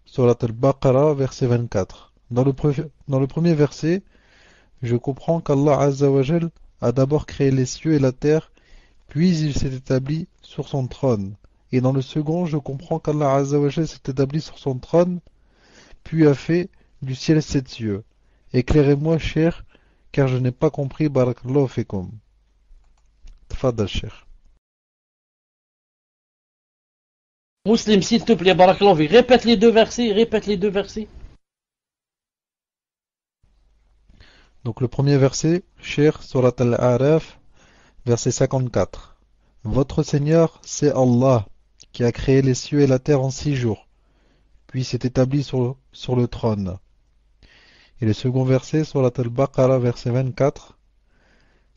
Surat Al-Baqarah, verset 24. Dans le premier verset, je comprends qu'Allah Azza wa Jal a d'abord créé les cieux et la terre, puis il s'est établi sur son trône. Et dans le second, je comprends qu'Allah Azza wa Jal s'est établi sur son trône, puis a fait du ciel 7 cieux. Éclairez-moi, cher, car je n'ai pas compris. Barakallahu fikum. Tfadal, cher. Muslim, s'il te plaît, barakallahu fi. Répète les deux versets. Donc le premier verset, cher, Surat Al-A'raf, verset 54. Votre Seigneur, c'est Allah, qui a créé les cieux et la terre en 6 jours, puis s'est établi sur le trône. Et le second verset, Surat Al-Baqarah, verset 24.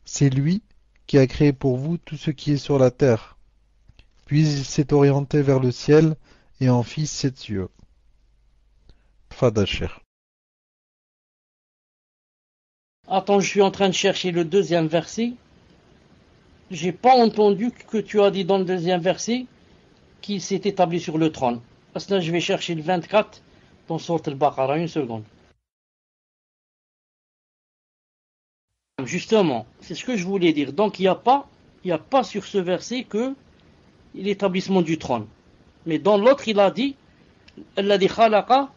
C'est lui qui a créé pour vous tout ce qui est sur la terre, puis il s'est orienté vers le ciel et en fit 7 cieux. Tfadal, cher. Attends, je suis en train de chercher le deuxième verset. J'ai pas entendu que tu as dit dans le deuxième verset qu'il s'est établi sur le trône. Parce que là, je vais chercher le 24 dans Surat Al-Baqarah. Une seconde. Justement, c'est ce que je voulais dire. Donc, il n'y a pas sur ce verset que l'établissement du trône. Mais dans l'autre, il a dit Alladhi khalaqa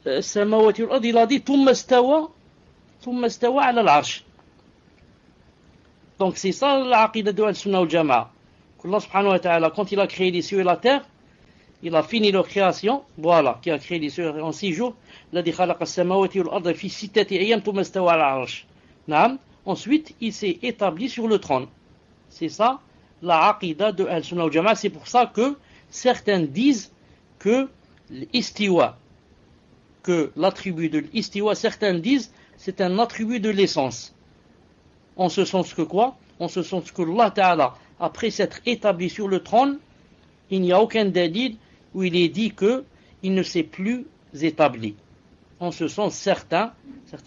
samawati wal ard, il a dit thumma stawa ala al-arsh. Donc c'est ça l'aqidah de al-sunnah wal jama'a. Allah subhanahu wa ta'ala, quand il a créé les cieux et la terre, il a fini leur création, voilà, qui a créé les cieux en 6 jours. Alladhi khalaqa samawati wal ard fi sittati ayyam thumma stawa ala al-arsh. Naam, ensuite il s'est établi sur le trône. C'est ça la aqida de Al-Sunnah wal Jama'a. C'est pour ça que certains disent que l'istiwa, que l'attribut de l'istiwa, certains disent c'est un attribut de l'essence. En ce sens que quoi? En ce sens que Allah Ta'ala, après s'être établi sur le trône, il n'y a aucun dalil où il est dit que il ne s'est plus établi. En ce sens, certains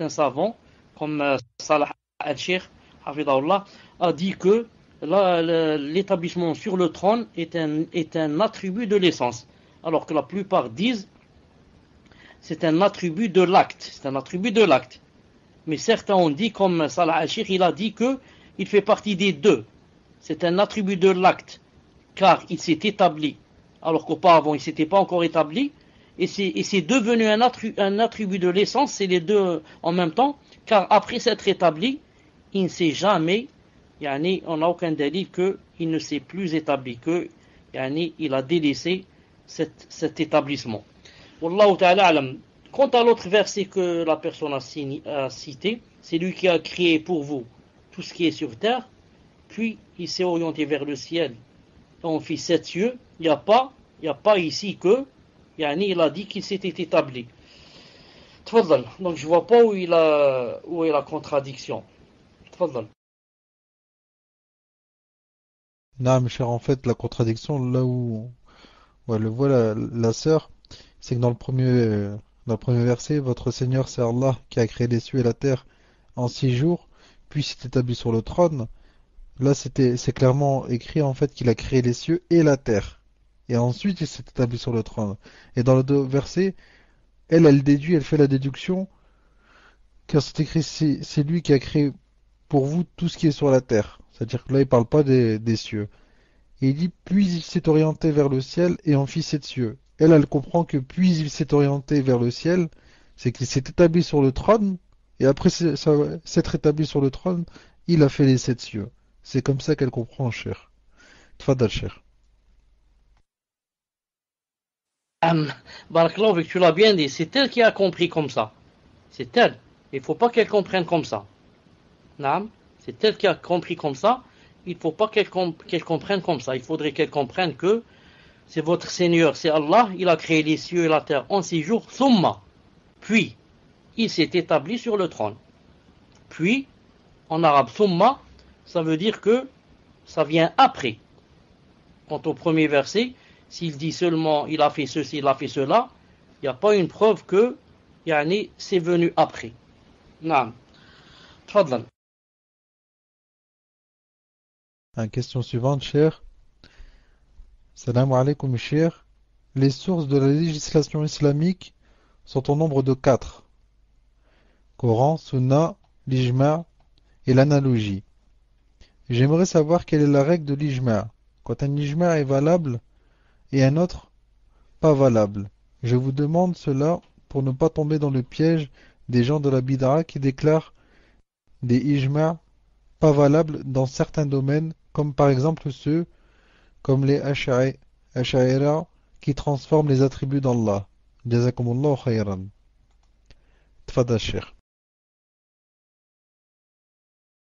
savants, comme Salah al-Sheikh, a dit que l'établissement sur le trône est un attribut de l'essence, alors que la plupart disent c'est un attribut de l'acte. C'est un attribut de l'acte. Mais certains ont dit, comme Salah al-Sheikh, il a dit que il fait partie des deux. C'est un attribut de l'acte, car il s'est établi, alors qu'auparavant il ne s'était pas encore établi, et c'est devenu un attribut de l'essence, c'est les deux en même temps, car après s'être établi, il ne s'est jamais, on n'a aucun dalil qu'il ne s'est plus établi, il a délaissé cet établissement. Wallahu ta'ala alam. Quant à l'autre verset que la personne a cité, c'est lui qui a créé pour vous tout ce qui est sur terre, puis il s'est orienté vers le ciel et on fit 7 cieux. Il n'y a pas ici que, il a dit qu'il s'était établi. Tfadal. Donc je vois pas où est la contradiction. Tfadal. Non, mes chers, en fait, la contradiction, là où on le voit la sœur, c'est que dans le premier verset, votre Seigneur, c'est Allah qui a créé les cieux et la terre en 6 jours, puis s'est établi sur le trône. Là, c'est clairement écrit en fait qu'il a créé les cieux et la terre. Et ensuite, il s'est établi sur le trône. Et dans le deux versets, elle fait la déduction, car c'est écrit, c'est lui qui a créé pour vous tout ce qui est sur la terre. C'est-à-dire que là, il parle pas des cieux. Et il dit, puis il s'est orienté vers le ciel et en fit 7 cieux. Elle comprend que puis il s'est orienté vers le ciel, c'est qu'il s'est établi sur le trône, et après s'être établi sur le trône, il a fait les 7 cieux. C'est comme ça qu'elle comprend, cher. Tfadal, cher. Barakallahu, tu l'as bien dit, c'est elle qui a compris comme ça. C'est elle. Il ne faut pas qu'elle comprenne comme ça. Naam, c'est elle qui a compris comme ça. Il ne faut pas qu'elle comprenne comme ça. Il faudrait qu'elle comprenne que c'est votre Seigneur, c'est Allah. Il a créé les cieux et la terre en 6 jours. Thumma. Puis, il s'est établi sur le trône. Puis, en arabe, thumma, ça veut dire que ça vient après. Quant au premier verset, s'il dit seulement il a fait ceci, il a fait cela, il n'y a pas une preuve que c'est venu après. Naam. Tfadlan. Question suivante, cher. Salam alaikum, cher. Les sources de la législation islamique sont au nombre de 4. Coran, Sunna, l'Ijma' et l'analogie. J'aimerais savoir quelle est la règle de l'Ijma'. Quand un Ijma' est valable et un autre pas valable. Je vous demande cela pour ne pas tomber dans le piège des gens de la bid'a qui déclarent des Ijma' pas valables dans certains domaines, comme par exemple ceux comme les Ash'aira qui transforment les attributs d'Allah. Jazakumullahu khayran. Tfadal, Cheikh.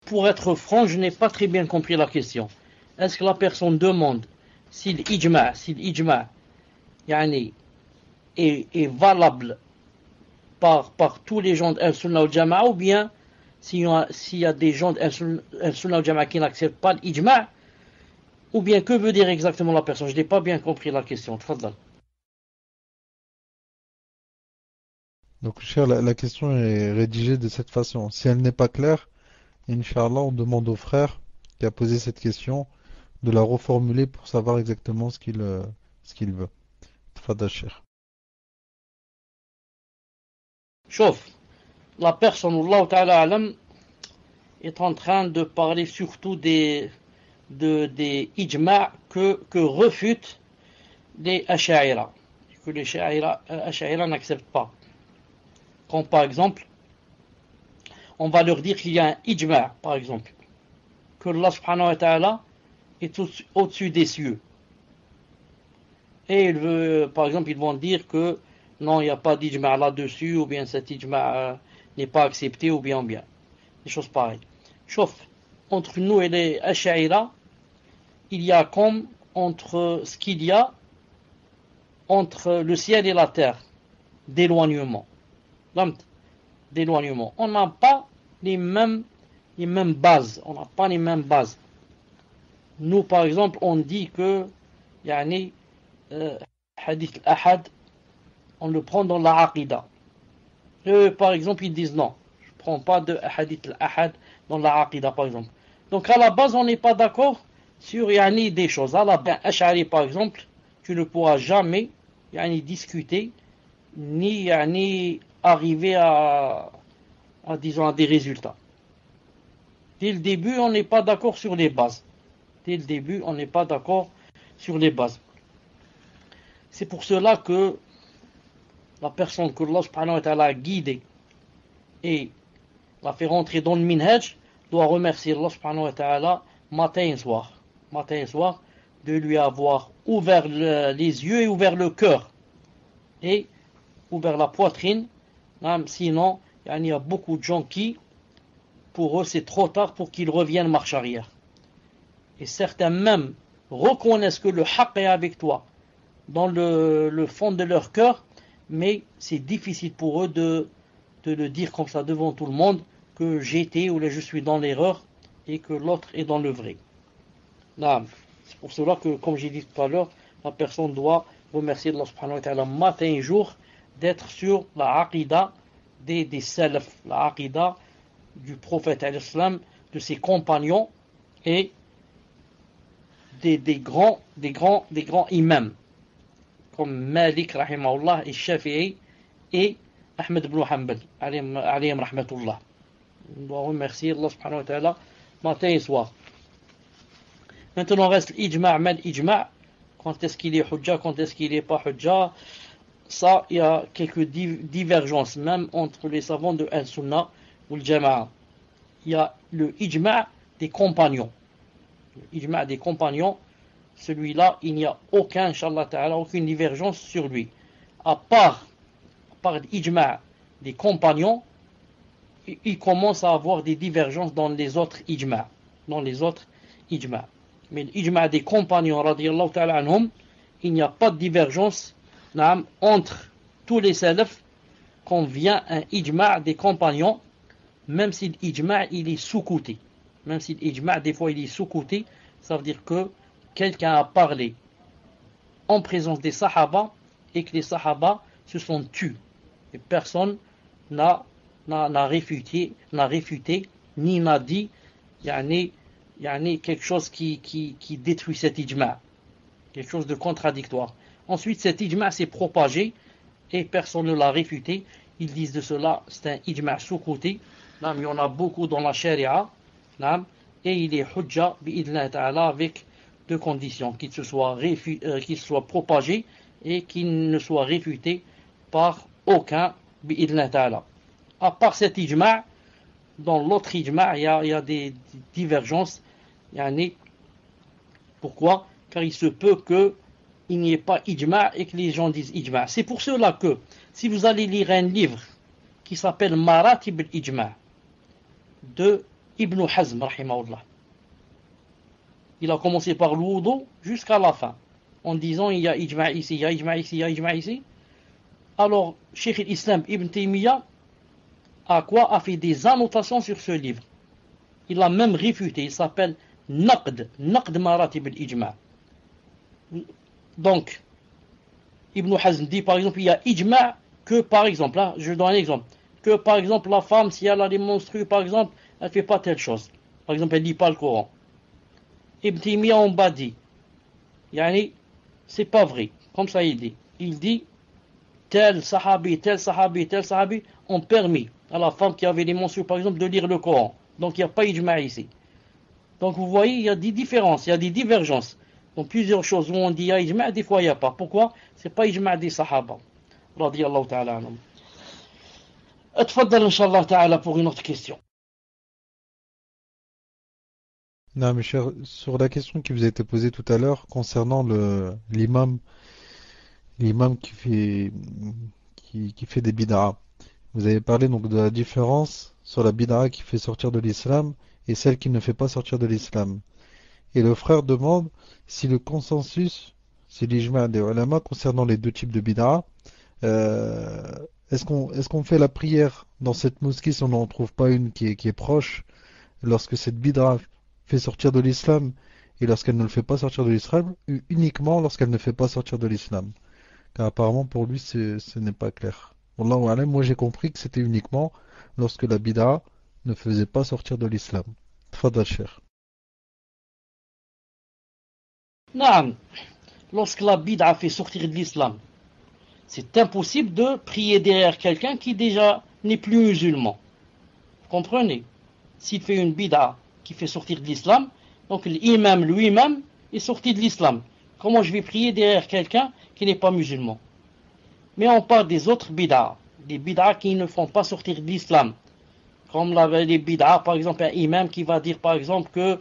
Pour être franc, je n'ai pas très bien compris la question. Est-ce que la personne demande si l'ijma' est valable par tous les gens d'Al-Sunnah wal Jama'a, ou bien s'il y a des gens d'Al-Sunnah wal Jama'a qui n'acceptent pas l'ijma', ou bien que veut dire exactement la personne? Je n'ai pas bien compris la question. Tfadal. Donc, cher, la question est rédigée de cette façon. Si elle n'est pas claire, Inch'Allah, on demande au frère qui a posé cette question de la reformuler pour savoir exactement ce qu'il veut. Tfadal, cher. Chauffe. La personne, Allah Ta'ala Alam, est en train de parler surtout des ijma' que refutent les Ash'aira, que les Ash'aira n'acceptent pas. Comme par exemple, on va leur dire qu'il y a un ijma', par exemple, que Allah subhanahu wa ta'ala est au-dessus des cieux. Et par exemple, ils vont dire que non, il n'y a pas d'ijma' là-dessus, ou bien cet ijma' n'est pas accepté, ou bien. Des choses pareilles. Chauffe, entre nous et les Ash'ira, il y a comme entre ce qu'il y a entre le ciel et la terre, d'éloignement. D'éloignement. On n'a pas les mêmes bases. On n'a pas les mêmes bases. Nous, par exemple, on dit que yani, hadith al-ahad, on le prend dans la aqida. Par exemple, ils disent non, je ne prends pas de hadith al-ahad dans la aqida, par exemple. Donc, à la base, on n'est pas d'accord sur yani, des choses. À la base, Ash'ari, par exemple, tu ne pourras jamais yani, discuter ni yani, arriver à disons, à des résultats. Dès le début, on n'est pas d'accord sur les bases. Dès le début, on n'est pas d'accord sur les bases. C'est pour cela que la personne que Allah subhanahu wa ta'ala a guidée et l'a fait rentrer dans le minhaj doit remercier Allah subhanahu wa ta'ala matin et soir. Matin et soir, de lui avoir ouvert les yeux et ouvert le cœur et ouvert la poitrine. Sinon, il y a beaucoup de gens qui, pour eux, c'est trop tard pour qu'ils reviennent marche arrière. Et certains même reconnaissent que le haqq est avec toi dans le fond de leur cœur, mais c'est difficile pour eux de le dire comme ça devant tout le monde, que j'étais ou je suis dans l'erreur et que l'autre est dans le vrai. C'est pour cela que, comme j'ai dit tout à l'heure, la personne doit remercier Allah subhanahu wa ta'ala matin et jour d'être sur la aqida des salaf, la aqida du prophète alayhi salam, de ses compagnons et des grands imams comme Malik rahimahullah et Shafi'i et Ahmed ibn Hanbal alayhim rahmatullah. On doit remercier Allah subhanahu wa ta'ala matin et soir. Maintenant reste l'ijma', quand est-ce qu'il est hujja, quand est-ce qu'il n'est pas hujja. Ça, il y a quelques divergences même entre les savants de Al-Sunnah ou le Jama'a. Il y a le ijma' des compagnons. Le ijma' des compagnons, celui-là, il n'y a aucune divergence sur lui. À part l'ijma' des compagnons, il commence à avoir des divergences dans les autres ijma'. Mais l'ijma' des compagnons, radiyallahu ta'ala anhum, il n'y a pas de divergence entre tous les salafs quand vient un ijma' des compagnons, même si l'ijma' il est sous-coté. Même si l'ijma' des fois il est sous-coté, ça veut dire que quelqu'un a parlé en présence des sahaba et que les sahaba se sont tus. Et personne n'a réfuté, ni n'a dit quelque chose qui détruit cet ijma', quelque chose de contradictoire. Ensuite, cet ijma' s'est propagé et personne ne l'a réfuté. Ils disent de cela, c'est un ijma' sous-côté. Il y en a beaucoup dans la charia. Et il est hujja, bi'idhnillah ta'ala, avec deux conditions, qu'il soit propagé et qu'il ne soit réfuté par aucun, bi'idhnillah ta'ala. À part cet ijma', dans l'autre ijma', il y a des divergences. Pourquoi? Car il se peut qu'il n'y ait pas ijma' et que les gens disent ijma'. C'est pour cela que, si vous allez lire un livre qui s'appelle Maratib al-Ijma' de Ibn Hazm, rahimahullah, il a commencé par l'wudu jusqu'à la fin, en disant il y a ijma' ici, il y a ijma' ici, il y a ijma' ici. Alors, Cheikh al-Islam Ibn Taymiyyah a fait des annotations sur ce livre. Il l'a même réfuté, il s'appelle Naqd Maratib al-Ijma'. Donc, Ibn Hazm dit par exemple, il y a ijma' que par exemple, là, je donne un exemple, que par exemple la femme, si elle a des menstrues, par exemple, elle ne fait pas telle chose. Par exemple, elle ne lit pas le Coran. Ibn Taymiyyah en bas dit, c'est pas vrai. Comme ça il dit. Il dit, tel sahabi ont permis à la femme qui avait des menstrues, par exemple, de lire le Coran. Donc il n'y a pas ijma' ici. Donc vous voyez, il y a des différences, il y a des divergences. Donc plusieurs choses où on dit il y a ijma', des fois il n'y a pas. Pourquoi? C'est pas ijma' des sahaba. Radiyallahu ta'ala anhum. Atfaddal inshallah ta'ala pour une autre question. Non, mes chers, sur la question qui vous a été posée tout à l'heure concernant l'imam qui fait des bid'a. Vous avez parlé donc de la différence sur la bid'a qui fait sortir de l'islam et celle qui ne fait pas sortir de l'islam. Et le frère demande si le consensus, si l'ijma' des ulama concernant les deux types de bid'a, euh, est-ce qu'on fait la prière dans cette mosquée si on n'en trouve pas une qui est proche, lorsque cette bid'a fait sortir de l'islam et lorsqu'elle ne le fait pas sortir de l'islam, ou uniquement lorsqu'elle ne fait pas sortir de l'islam? Car apparemment pour lui ce n'est pas clair. Wallahu a'lam, moi j'ai compris que c'était uniquement lorsque la bid'a ne faisait pas sortir de l'islam. Tfadal Cheikh. Naam, lorsque la bid'a fait sortir de l'islam, c'est impossible de prier derrière quelqu'un qui déjà n'est plus musulman. Vous comprenez? S'il fait une bid'a qui fait sortir de l'islam, donc l'imam lui-même est sorti de l'islam. Comment je vais prier derrière quelqu'un qui n'est pas musulman? Mais on parle des autres bid'a, des bid'a qui ne font pas sortir de l'islam. Comme les bid'a, par exemple, un imam qui va dire par exemple que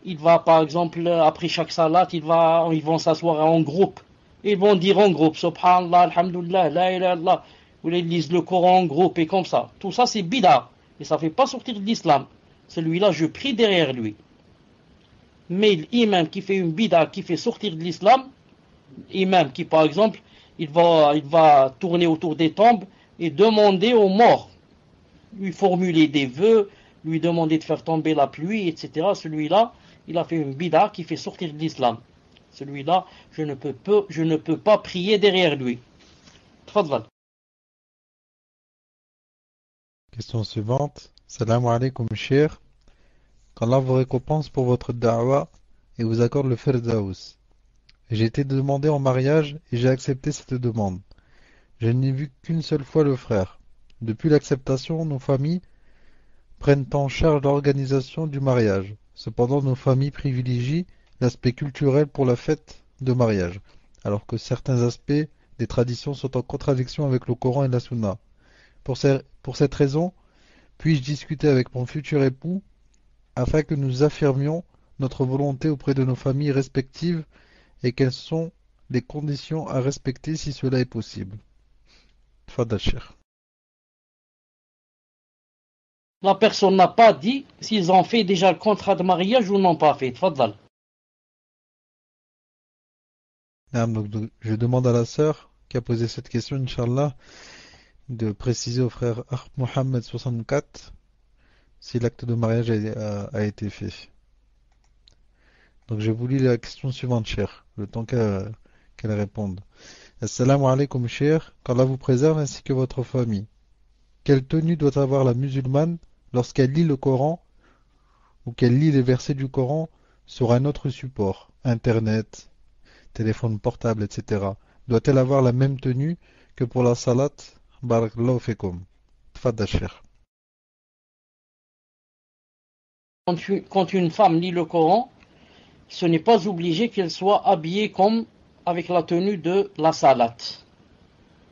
il va par exemple après chaque salat, ils vont s'asseoir en groupe. Ils vont dire en groupe Subhanallah, Alhamdulillah, La ilaha illallah, ou ils lisent le Coran en groupe et comme ça. Tout ça c'est bid'a, et ça ne fait pas sortir de l'islam. Celui-là, je prie derrière lui. Mais l'imam qui fait une bid'a qui fait sortir de l'islam, imam qui par exemple, il va tourner autour des tombes et demander aux morts, lui formuler des vœux, lui demander de faire tomber la pluie, etc. Celui-là, il a fait une bid'a qui fait sortir de l'islam. Celui-là, je ne peux pas prier derrière lui. Tfadal. Question suivante. Salam alaikum cher. Qu'Allah vous récompense pour votre da'wa et vous accorde le Firdaus. J'ai été demandé en mariage et j'ai accepté cette demande. Je n'ai vu qu'une seule fois le frère. Depuis l'acceptation, nos familles prennent en charge l'organisation du mariage. Cependant, nos familles privilégient l'aspect culturel pour la fête de mariage, alors que certains aspects des traditions sont en contradiction avec le Coran et la Sunna. Pour cette raison, puis-je discuter avec mon futur époux afin que nous affirmions notre volonté auprès de nos familles respectives et quelles sont les conditions à respecter si cela est possible? Tfadal Cheikh. La personne n'a pas dit s'ils ont fait déjà le contrat de mariage ou n'ont pas fait. Tfadal. Donc, je demande à la sœur qui a posé cette question, Inch'Allah, de préciser au frère Mohammed 64 si l'acte de mariage a été fait. Donc je vous lis la question suivante, cher, le temps qu'elle réponde. Assalamu alaikum, cher, qu'Allah vous préserve ainsi que votre famille. Quelle tenue doit avoir la musulmane lorsqu'elle lit le Coran ou qu'elle lit les versets du Coran sur un autre support, Internet, téléphone portable, etc. Doit-elle avoir la même tenue que pour la salat? Barakallahu fikum. Tfadal, cher. Quand une femme lit le Coran, ce n'est pas obligé qu'elle soit habillée comme avec la tenue de la salat.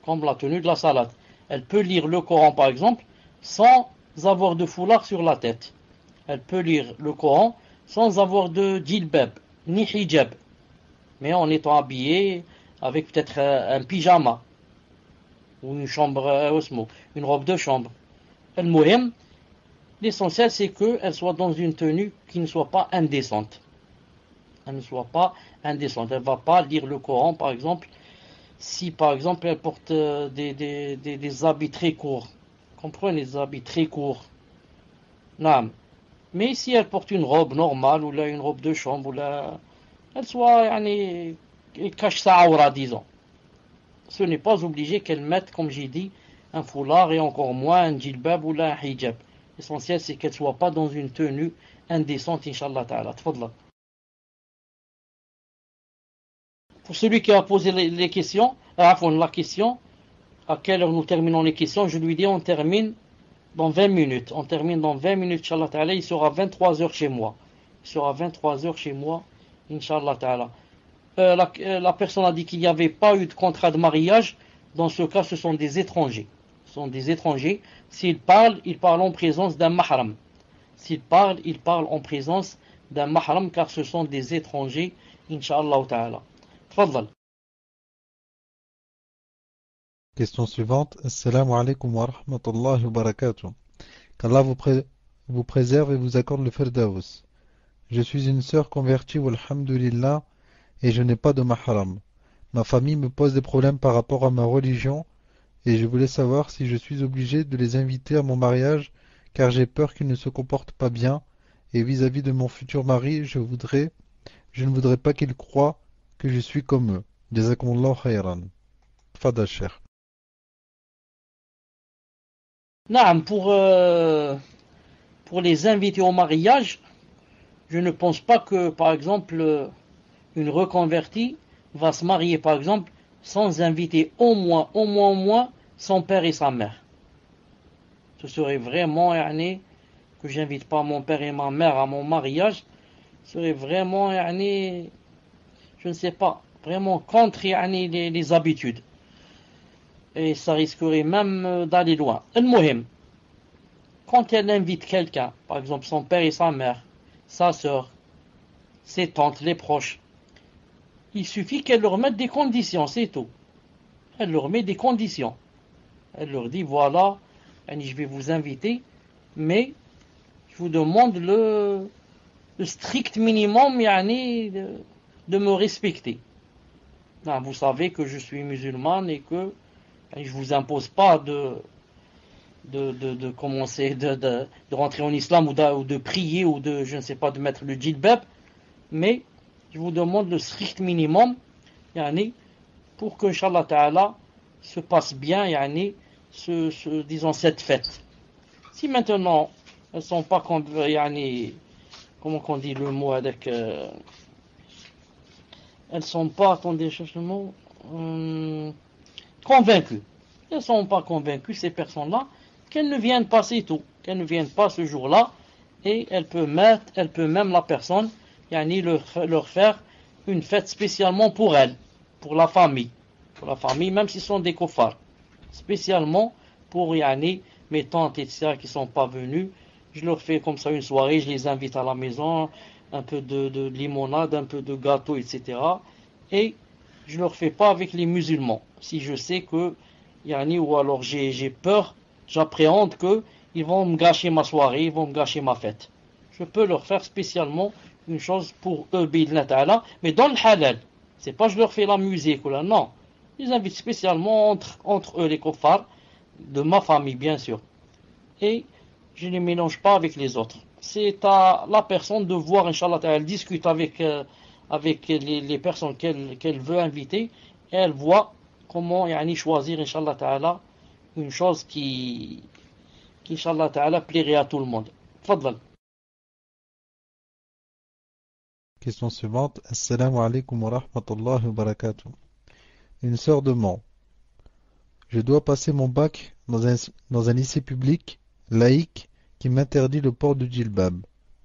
Comme la tenue de la salat. Elle peut lire le Coran par exemple sans avoir de foulard sur la tête. Elle peut lire le Coran sans avoir de djilbab, ni hijab. Mais en étant habillée avec peut-être un pyjama. Ou une une robe de chambre. L'essentiel c'est qu'elle soit dans une tenue qui ne soit pas indécente. Elle ne soit pas indécente. Elle ne va pas lire le Coran, par exemple, si par exemple elle porte des habits très courts. Comprenez, des habits très courts. Non. Mais si elle porte une robe normale, ou là une robe de chambre, ou là, elle soit, elle cache sa aura, disons. Ce n'est pas obligé qu'elle mette, comme j'ai dit, un foulard et encore moins un djilbab ou là un hijab. L'essentiel c'est qu'elle ne soit pas dans une tenue indécente, Inch'Allah Ta'ala. Tfadla. Pour celui qui a posé les questions, la question, à quelle heure nous terminons les questions, je lui dis on termine dans 20 minutes. On termine dans 20 minutes, Inch'Allah Ta'ala. Il sera 23 heures chez moi. Il sera 23 heures chez moi, Inch'Allah Ta'ala. La personne a dit qu'il n'y avait pas eu de contrat de mariage. Dans ce cas, ce sont des étrangers. Ce sont des étrangers. S'ils parlent, ils parlent en présence d'un mahram. S'ils parlent, ils parlent en présence d'un mahram, car ce sont des étrangers, Inch'Allah Ta'ala. Tfadal. Question suivante. Assalamu alaikum wa rahmatullahi wa barakatuh. Qu'Allah vous préserve et vous accorde le Firdaus. Je suis une sœur convertie, walhamdulillah, et je n'ai pas de mahram. Ma famille me pose des problèmes par rapport à ma religion, et je voulais savoir si je suis obligé de les inviter à mon mariage, car j'ai peur qu'ils ne se comportent pas bien, et vis-à-vis de mon futur mari, je ne voudrais pas qu'ils croient que je suis comme eux. Jazakumullah khayran. Fadal Cheikh. Naam, pour les invités au mariage, je ne pense pas que, par exemple, une reconvertie va se marier, par exemple, sans inviter au moins, son père et sa mère. Ce serait vraiment, que j'invite pas mon père et ma mère à mon mariage, ce serait vraiment, je ne sais pas, vraiment contre les habitudes. Et ça risquerait même d'aller loin. Al-Muhim, quand elle invite quelqu'un, par exemple son père et sa mère, sa sœur, ses tantes, les proches, il suffit qu'elle leur mette des conditions, c'est tout. Elle leur met des conditions. Elle leur dit, voilà, je vais vous inviter, mais je vous demande le strict minimum de me respecter. Non, vous savez que je suis musulmane et que je ne vous impose pas de commencer, de rentrer en islam ou de prier ou je ne sais pas, de mettre le djilbab, mais je vous demande le strict minimum pour que, Inch'Allah Ta'ala, se passe bien, disons, cette fête. Si maintenant, elles ne sont pas, comment on dit le mot avec... elles ne sont pas, attendez, je cherche le mot, convaincues. Elles ne sont pas convaincues, ces personnes-là, qu'elles ne viennent pas, c'est tout. Qu'elles ne viennent pas ce jour-là, et elle peut même la personne, leur faire une fête spécialement pour elle, pour la famille, même s'ils sont des koffars, spécialement pour mes tantes etc. qui sont pas venues. Je leur fais comme ça une soirée, je les invite à la maison, un peu de limonade, un peu de gâteau, etc. Et je leur fais pas avec les musulmans. Si je sais que ou alors j'ai peur, j'appréhende que ils vont me gâcher ma soirée, ils vont me gâcher ma fête. Je peux leur faire spécialement une chose pour eux, mais dans le halal. C'est pas je leur fais la musique ou là, non. Je les invite spécialement entre eux, les kuffars, de ma famille, bien sûr. Et je ne les mélange pas avec les autres. C'est à la personne de voir, Inch'Allah, elle discute avec les personnes qu'elle veut inviter, et elle voit comment choisir, Inch'Allah Ta'ala, une chose qui Inch'Allah Ta'ala, plairait à tout le monde. Fadal. Question suivante. Assalamu alaikum wa rahmatullahi wa barakatuh. Une sœur demande. Je dois passer mon bac dans un lycée public, laïque, qui m'interdit le port du djilbab.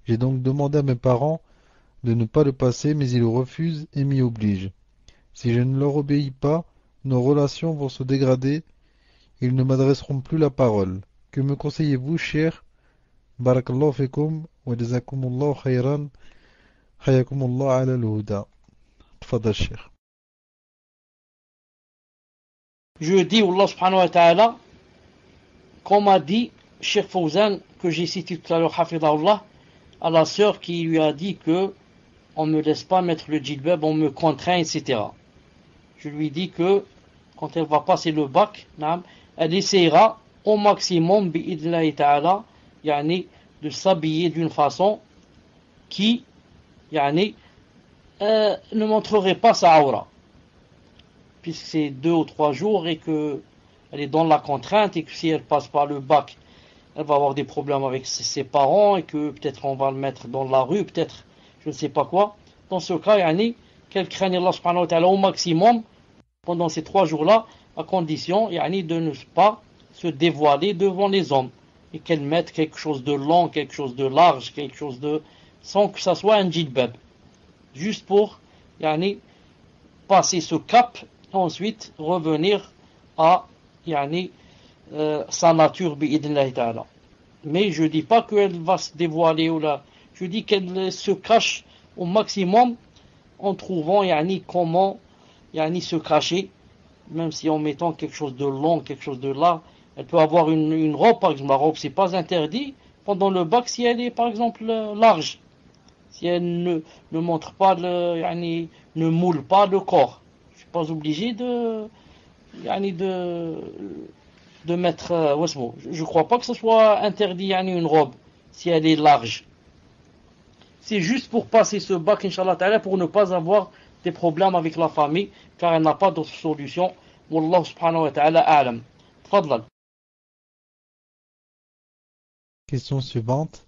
J'ai donc demandé à mes parents de ne pas le passer, mais ils refusent et m'y obligent. Si je ne leur obéis pas, nos relations vont se dégrader, ils ne m'adresseront plus la parole. Que me conseillez-vous, cher? Barakallahu fikum wa jazakumullahu khayran. Hayakumullah ala al-huda. Tfadal, cher. Je dis Allah subhanahu wa ta'ala, comme a dit Cheikh Fawzan, que j'ai cité tout à l'heure, hafidahullah, à la sœur qui lui a dit que on ne me laisse pas mettre le djilbab, on me contraint, etc. Je lui dis que quand elle va passer le bac, elle essaiera au maximum bi'idnillahi ta'ala, de s'habiller d'une façon qui ne montrerait pas sa aura, puisque c'est 2 ou 3 jours et que elle est dans la contrainte, et que si elle passe par le bac, elle va avoir des problèmes avec ses parents, et que peut-être on va le mettre dans la rue, peut-être je ne sais pas quoi. Dans ce cas, qu'elle craigne Allah subhanahu wa ta'ala au maximum pendant ces 3 jours-là, à condition de ne pas se dévoiler devant les hommes, et qu'elle mette quelque chose de long, quelque chose de large, quelque chose de... sans que ça soit un djilbab, juste pour passer ce cap, ensuite revenir à sa nature bi'idnillahi ta'ala. Mais je dis pas qu'elle va se dévoiler ou là, je dis qu'elle se cache au maximum en trouvant comment se cacher, même si en mettant quelque chose de long, quelque chose de là. Elle peut avoir une robe, par exemple. La robe, c'est pas interdit, pendant le bac si elle est par exemple large, si elle ne montre pas ne moule pas le corps. Je suis pas obligé de mettre je crois pas que ce soit interdit une robe si elle est large. C'est juste pour passer ce bac, Inch'Allah Ta'ala, pour ne pas avoir des problèmes avec la famille, car elle n'a pas d'autre solution. Wallahu subhanahu wa ta'ala a'lam. Tfadlal. Question suivante.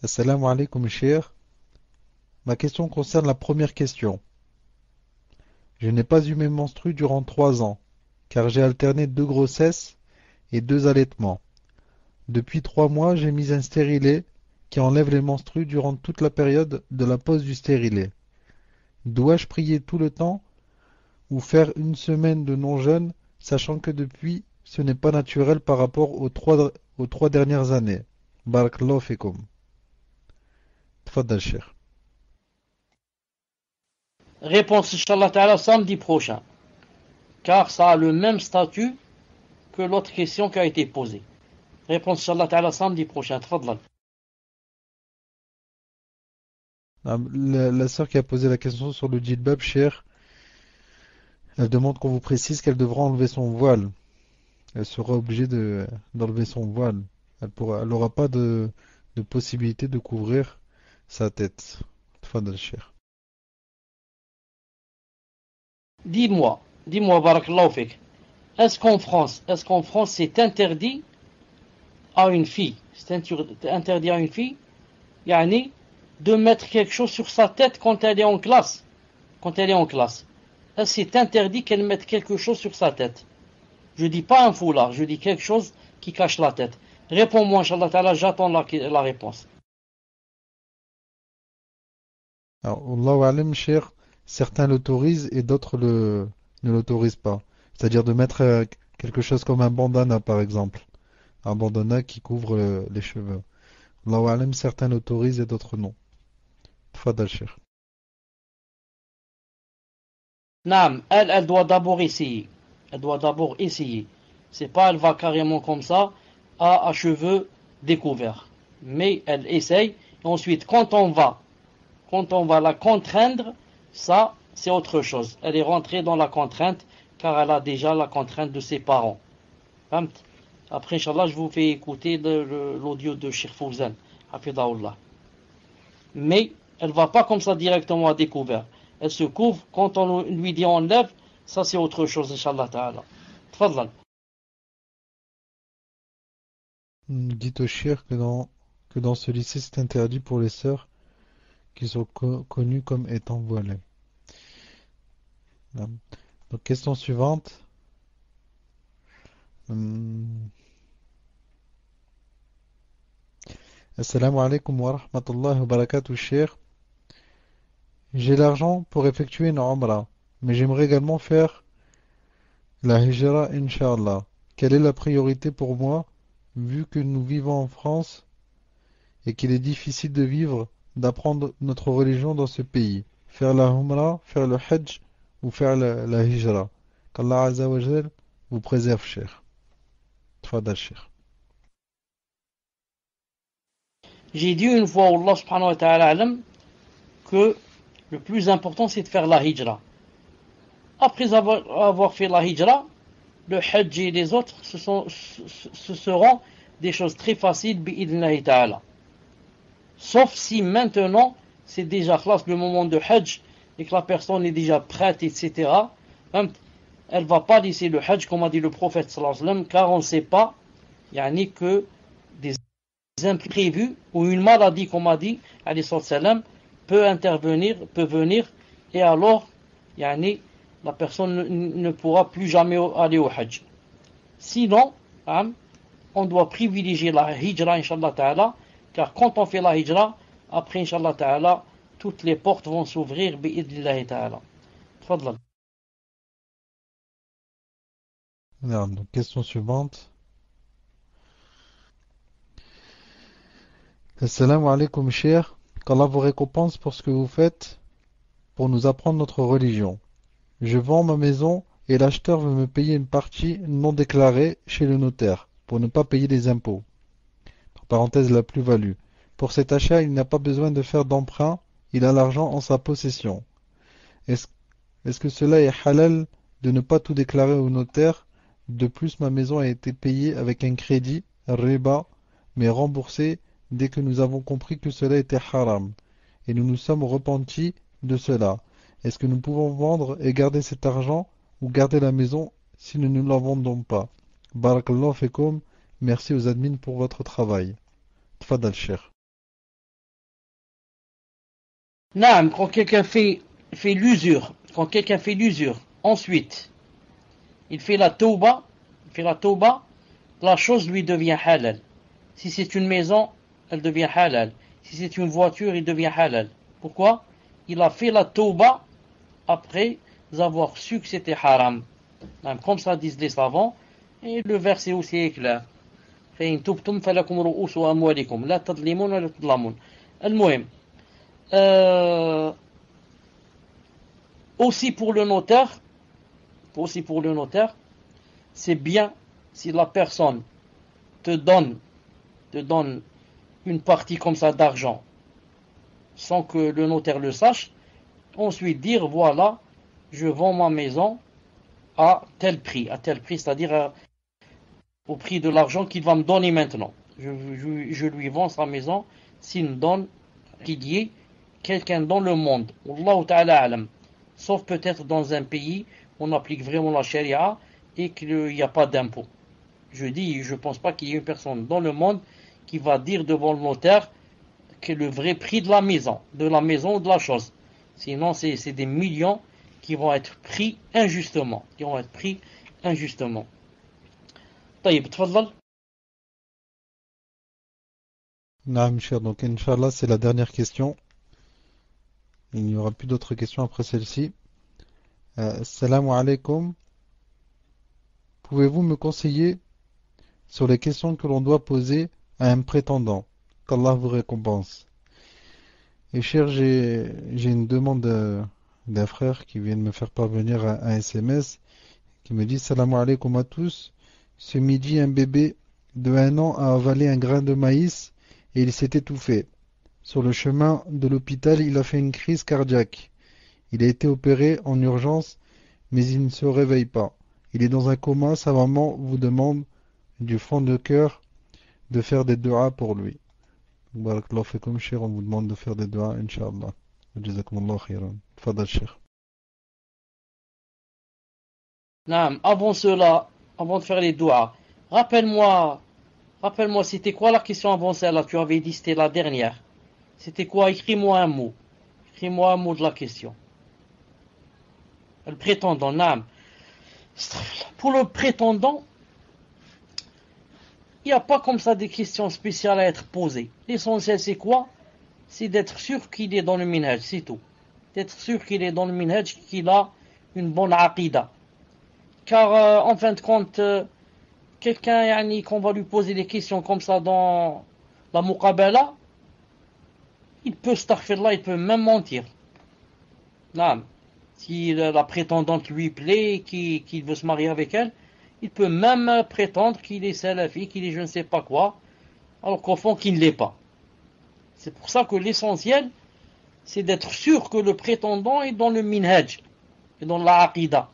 Assalamu alaikum, cher. Ma question concerne la première question. Je n'ai pas eu mes menstrues durant 3 ans, car j'ai alterné 2 grossesses et 2 allaitements. Depuis 3 mois, j'ai mis un stérilet qui enlève les menstrues durant toute la période de la pose du stérilet. Dois-je prier tout le temps ou faire une semaine de non-jeûne, sachant que depuis, ce n'est pas naturel par rapport aux 3 dernières années? Barakallahu fikum. Tfaddal, Cheikh. Réponse, Inch'Allah Ta'ala, samedi prochain. Car ça a le même statut que l'autre question qui a été posée. Réponse, Inch'Allah Ta'ala, samedi prochain. Tfadlal. La sœur qui a posé la question sur le djilbab, Cheikh, elle demande qu'on vous précise qu'elle devra enlever son voile. Elle sera obligée d'enlever son voile. Elle n'aura pas de possibilité de couvrir sa tête. Tfadal, Cheikh. Dis-moi, barakallahu fik. Est-ce qu'en France, c'est interdit à une fille, yani, de mettre quelque chose sur sa tête quand elle est en classe? Est-ce que c'est interdit qu'elle mette quelque chose sur sa tête? Je dis pas un foulard, je dis quelque chose qui cache la tête. Réponds-moi, Inch'Allah Ta'ala, j'attends la réponse. Alors, Allahu Alam, Cheikh, certains l'autorisent et d'autres ne l'autorisent pas. C'est-à-dire de mettre quelque chose comme un bandana, par exemple. Un bandana qui couvre les cheveux. Allahu Alam, certains l'autorisent et d'autres non. Tfadal, Cheikh. Naam, elle doit d'abord essayer. C'est pas elle va carrément comme ça, à cheveux découverts. Mais elle essaye. Et ensuite, quand on va la contraindre, ça, c'est autre chose. Elle est rentrée dans la contrainte, car elle a déjà la contrainte de ses parents. Après, Inch'Allah, je vous fais écouter l'audio de Cheikh Fouzan, hafidahullah. Mais elle va pas comme ça directement à découvert. Elle se couvre, quand on lui dit enlève, ça c'est autre chose, Inch'Allah Ta'ala. Tfadlal. Dites au Cheikh que dans ce lycée, c'est interdit pour les sœurs qui sont connues comme étant voilées. Donc, question suivante. Assalamu alaikum wa rahmatullahi wa barakatuh, Cheikh. J'ai l'argent pour effectuer une Umrah, mais j'aimerais également faire la Hijra, Inch'Allah. Quelle est la priorité pour moi, vu que nous vivons en France et qu'il est difficile d'apprendre notre religion dans ce pays? Faire la Umrah, faire le Hajj ou faire la Hijra? Qu'Allah Azza wa Jal vous préserve, Cheikh. Tfadal, Cheikh. J'ai dit une fois, Allah subhanahu wa ta'ala alam, que le plus important c'est de faire la Hijra. Après avoir fait la Hijra, le Hajj et les autres, ce seront des choses très faciles, bi'idnillahi ta'ala. Sauf si maintenant, c'est déjà classe le moment de Hajj, et que la personne est déjà prête, etc. Elle va pas laisser le Hajj, comme a dit le prophète sallallahu alayhi wa sallam, car on ne sait pas, que des imprévus, ou une maladie, comme a dit, alayhi sallam, peut venir, et alors, la personne ne pourra plus jamais aller au Hajj. Sinon, on doit privilégier la Hijra, Inch'Allah Ta'ala, car quand on fait la Hijra, après, Inch'Allah Ta'ala, toutes les portes vont s'ouvrir, bi'idnillahi Ta'ala. Tfadlal. Donc, question suivante. Assalamu alaikum, Cheikh. Qu'Allah vous récompense pour ce que vous faites pour nous apprendre notre religion. Je vends ma maison et l'acheteur veut me payer une partie non déclarée chez le notaire pour ne pas payer les impôts. parenthèse la plus-value. Pour cet achat, il n'a pas besoin de faire d'emprunt, il a l'argent en sa possession. Est-ce est-ce que cela est halal de ne pas tout déclarer au notaire? De plus, ma maison a été payée avec un crédit, riba, mais remboursé dès que nous avons compris que cela était haram. Et nous nous sommes repentis de cela. Est-ce que nous pouvons vendre et garder cet argent ou garder la maison si nous ne la vendons pas? Barakallahu fekoum. Merci aux admins pour votre travail. Tfadal Cheikh. Naam, quand quelqu'un fait l'usure, ensuite, il fait la tauba, la chose lui devient halal. Si c'est une maison, elle devient halal. Si c'est une voiture, il devient halal. Pourquoi? Il a fait la tauba après avoir su que c'était haram. Comme ça disent les savants, et le verset aussi est clair. فإن تبتم فلكم رؤوس أموالكم لا تظلمون ولا تظلمون. المهم, aussi pour le notaire, c'est bien si la personne te donne une partie comme ça d'argent sans que le notaire le sache, ensuite dire voilà, je vends ma maison à tel prix, c'est-à-dire au prix de l'argent qu'il va me donner maintenant. Je lui vends sa maison s'il me donne qu'il y ait quelqu'un dans le monde, Wallahu ta'ala alam, sauf peut-être dans un pays où on applique vraiment la charia et qu'il n'y a pas d'impôt. Je pense pas qu'il y ait une personne dans le monde qui va dire devant le notaire que le vrai prix de la maison ou de la chose. Sinon, c'est des millions qui vont être pris injustement. طيب تفضل. Naam, cher. Donc, Inch'Allah, c'est la dernière question. Il n'y aura plus d'autres questions après celle-ci. Assalamu alaikum. Pouvez-vous me conseiller sur les questions que l'on doit poser à un prétendant? Qu'Allah vous récompense. Et cher, j'ai une demande d'un frère qui vient de me faire parvenir un SMS qui me dit Salam alaikum à tous. Ce midi, un bébé de 1 an a avalé un grain de maïs et il s'est étouffé. Sur le chemin de l'hôpital, il a fait une crise cardiaque. Il a été opéré en urgence, mais il ne se réveille pas. Il est dans un coma. Sa maman vous demande du fond de cœur de faire des duas pour lui. Barakallahu fikum, cher, on vous demande de faire des duas, Inch'Allah. Jazakumullah khairan. Tfadal, cher. Naam, avant de faire les doigts, rappelle-moi, c'était quoi la question avant celle-là? Tu avais dit c'était la dernière. C'était quoi? Écris-moi un mot de la question. Le prétendant, naam. Pour le prétendant, il n'y a pas comme ça des questions spéciales à être posées. L'essentiel c'est quoi? C'est d'être sûr qu'il est dans le minhaj, c'est tout. D'être sûr qu'il est dans le minhaj, qu'il a une bonne aqida. Car en fin de compte, quelqu'un qu'on va lui poser des questions comme ça dans la muqabala, il peut il peut même mentir. Non. Si la prétendante lui plaît, qu'il veut se marier avec elle, il peut même prétendre qu'il est salafi, qu'il est je ne sais pas quoi, alors qu'au fond qu'il ne l'est pas. C'est pour ça que l'essentiel, c'est d'être sûr que le prétendant est dans le minhaj, et dans la aqida.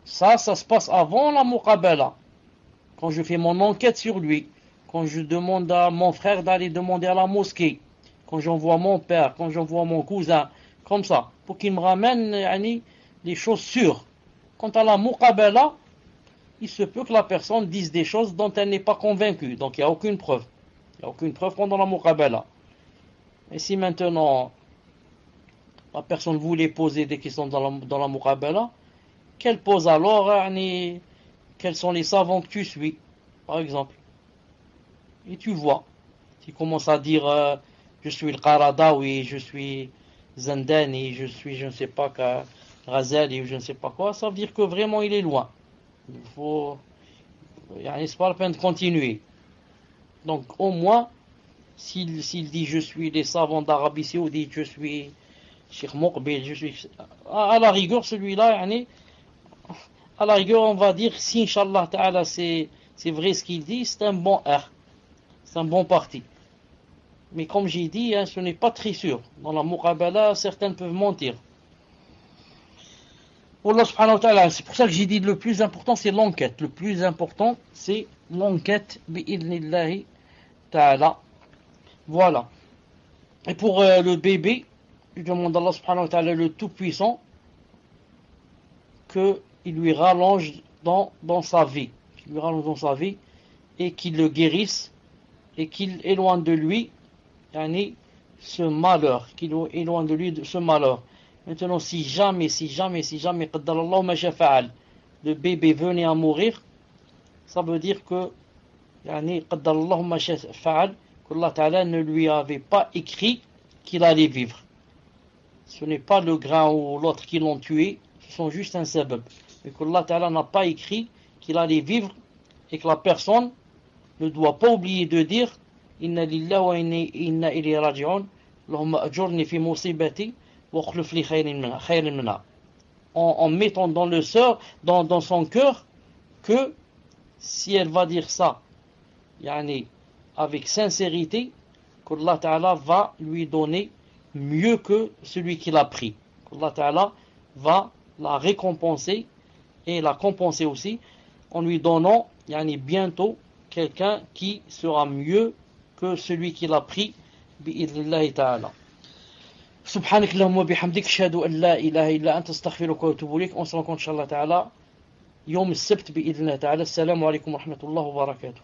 Ça se passe avant la muqabala. Quand je fais mon enquête sur lui, quand je demande à mon frère d'aller demander à la mosquée, quand j'envoie mon père, quand j'envoie mon cousin, comme ça, pour qu'il me ramène les choses sûres. Quant à la muqabala, il se peut que la personne dise des choses dont elle n'est pas convaincue. Donc il n'y a aucune preuve. Il n'y a aucune preuve pendant la muqabala. Et si maintenant la personne voulait poser des questions dans la muqabala, qu'elle pose alors, quels sont les savants que tu suis, par exemple. Et tu vois, tu commences à dire je suis le Qaradawi, je suis Zandani, je suis je ne sais pas Ghazali ou je ne sais pas quoi, ça veut dire que vraiment il est loin. Il faut, c'est pas la peine de continuer. Donc au moins, s'il dit je suis les savants d'Arabie Saoudite, je suis Cheikh Moqbil, je suis à la rigueur celui-là, à la rigueur on va dire si Inch'Allah Ta'ala c'est vrai ce qu'il dit, c'est un bon R. c'est un bon parti. Mais comme j'ai dit, hein, ce n'est pas très sûr. Dans la muqabala, certains peuvent mentir. Allah subhanahu wa ta'ala, c'est pour ça que j'ai dit le plus important, c'est l'enquête. Le plus important, c'est l'enquête, bi'idhnillahi ta'ala. Voilà. Et pour le bébé, je demande à Allah subhanahu wa ta'ala, le Tout-Puissant, qu'il lui rallonge dans sa vie. Qu'il lui rallonge dans sa vie et qu'il le guérisse et qu'il éloigne de lui ce malheur, qu'il éloigne de lui ce malheur. Maintenant, si jamais, qaddarallahu ma sha fa'al, le bébé venait à mourir, ça veut dire que, qaddarallahu ma sha fa'al, qu'Allah Ta'ala ne lui avait pas écrit qu'il allait vivre. Ce n'est pas le grain ou l'autre qui l'ont tué, ce sont juste un sabab. Et qu'Allah Ta'ala n'a pas écrit qu'il allait vivre et que la personne ne doit pas oublier de dire Inna lillahi wa inna ilayhi raji'un, Allahumma ajurni fi musibati wa akhlif li khayran minha. En mettant dans son cœur que si elle va dire ça, avec sincérité, qu'Allah Ta'ala va lui donner mieux que celui qui l'a pris. Qu'Allah Ta'ala va la récompenser et la compenser aussi en lui donnant bientôt quelqu'un qui sera mieux que celui qui l'a pris bi'idhnillahi ta'ala. Subhanak Allahumma bihamdik, ashhadu an la ilaha illa anta, astaghfiruka wa atubu ilayk. On se rencontre inshallah ta'ala yawm as-sabt bi'idhnillahi ta'ala. Assalamu alaykum wa rahmatullahi wa barakatuh.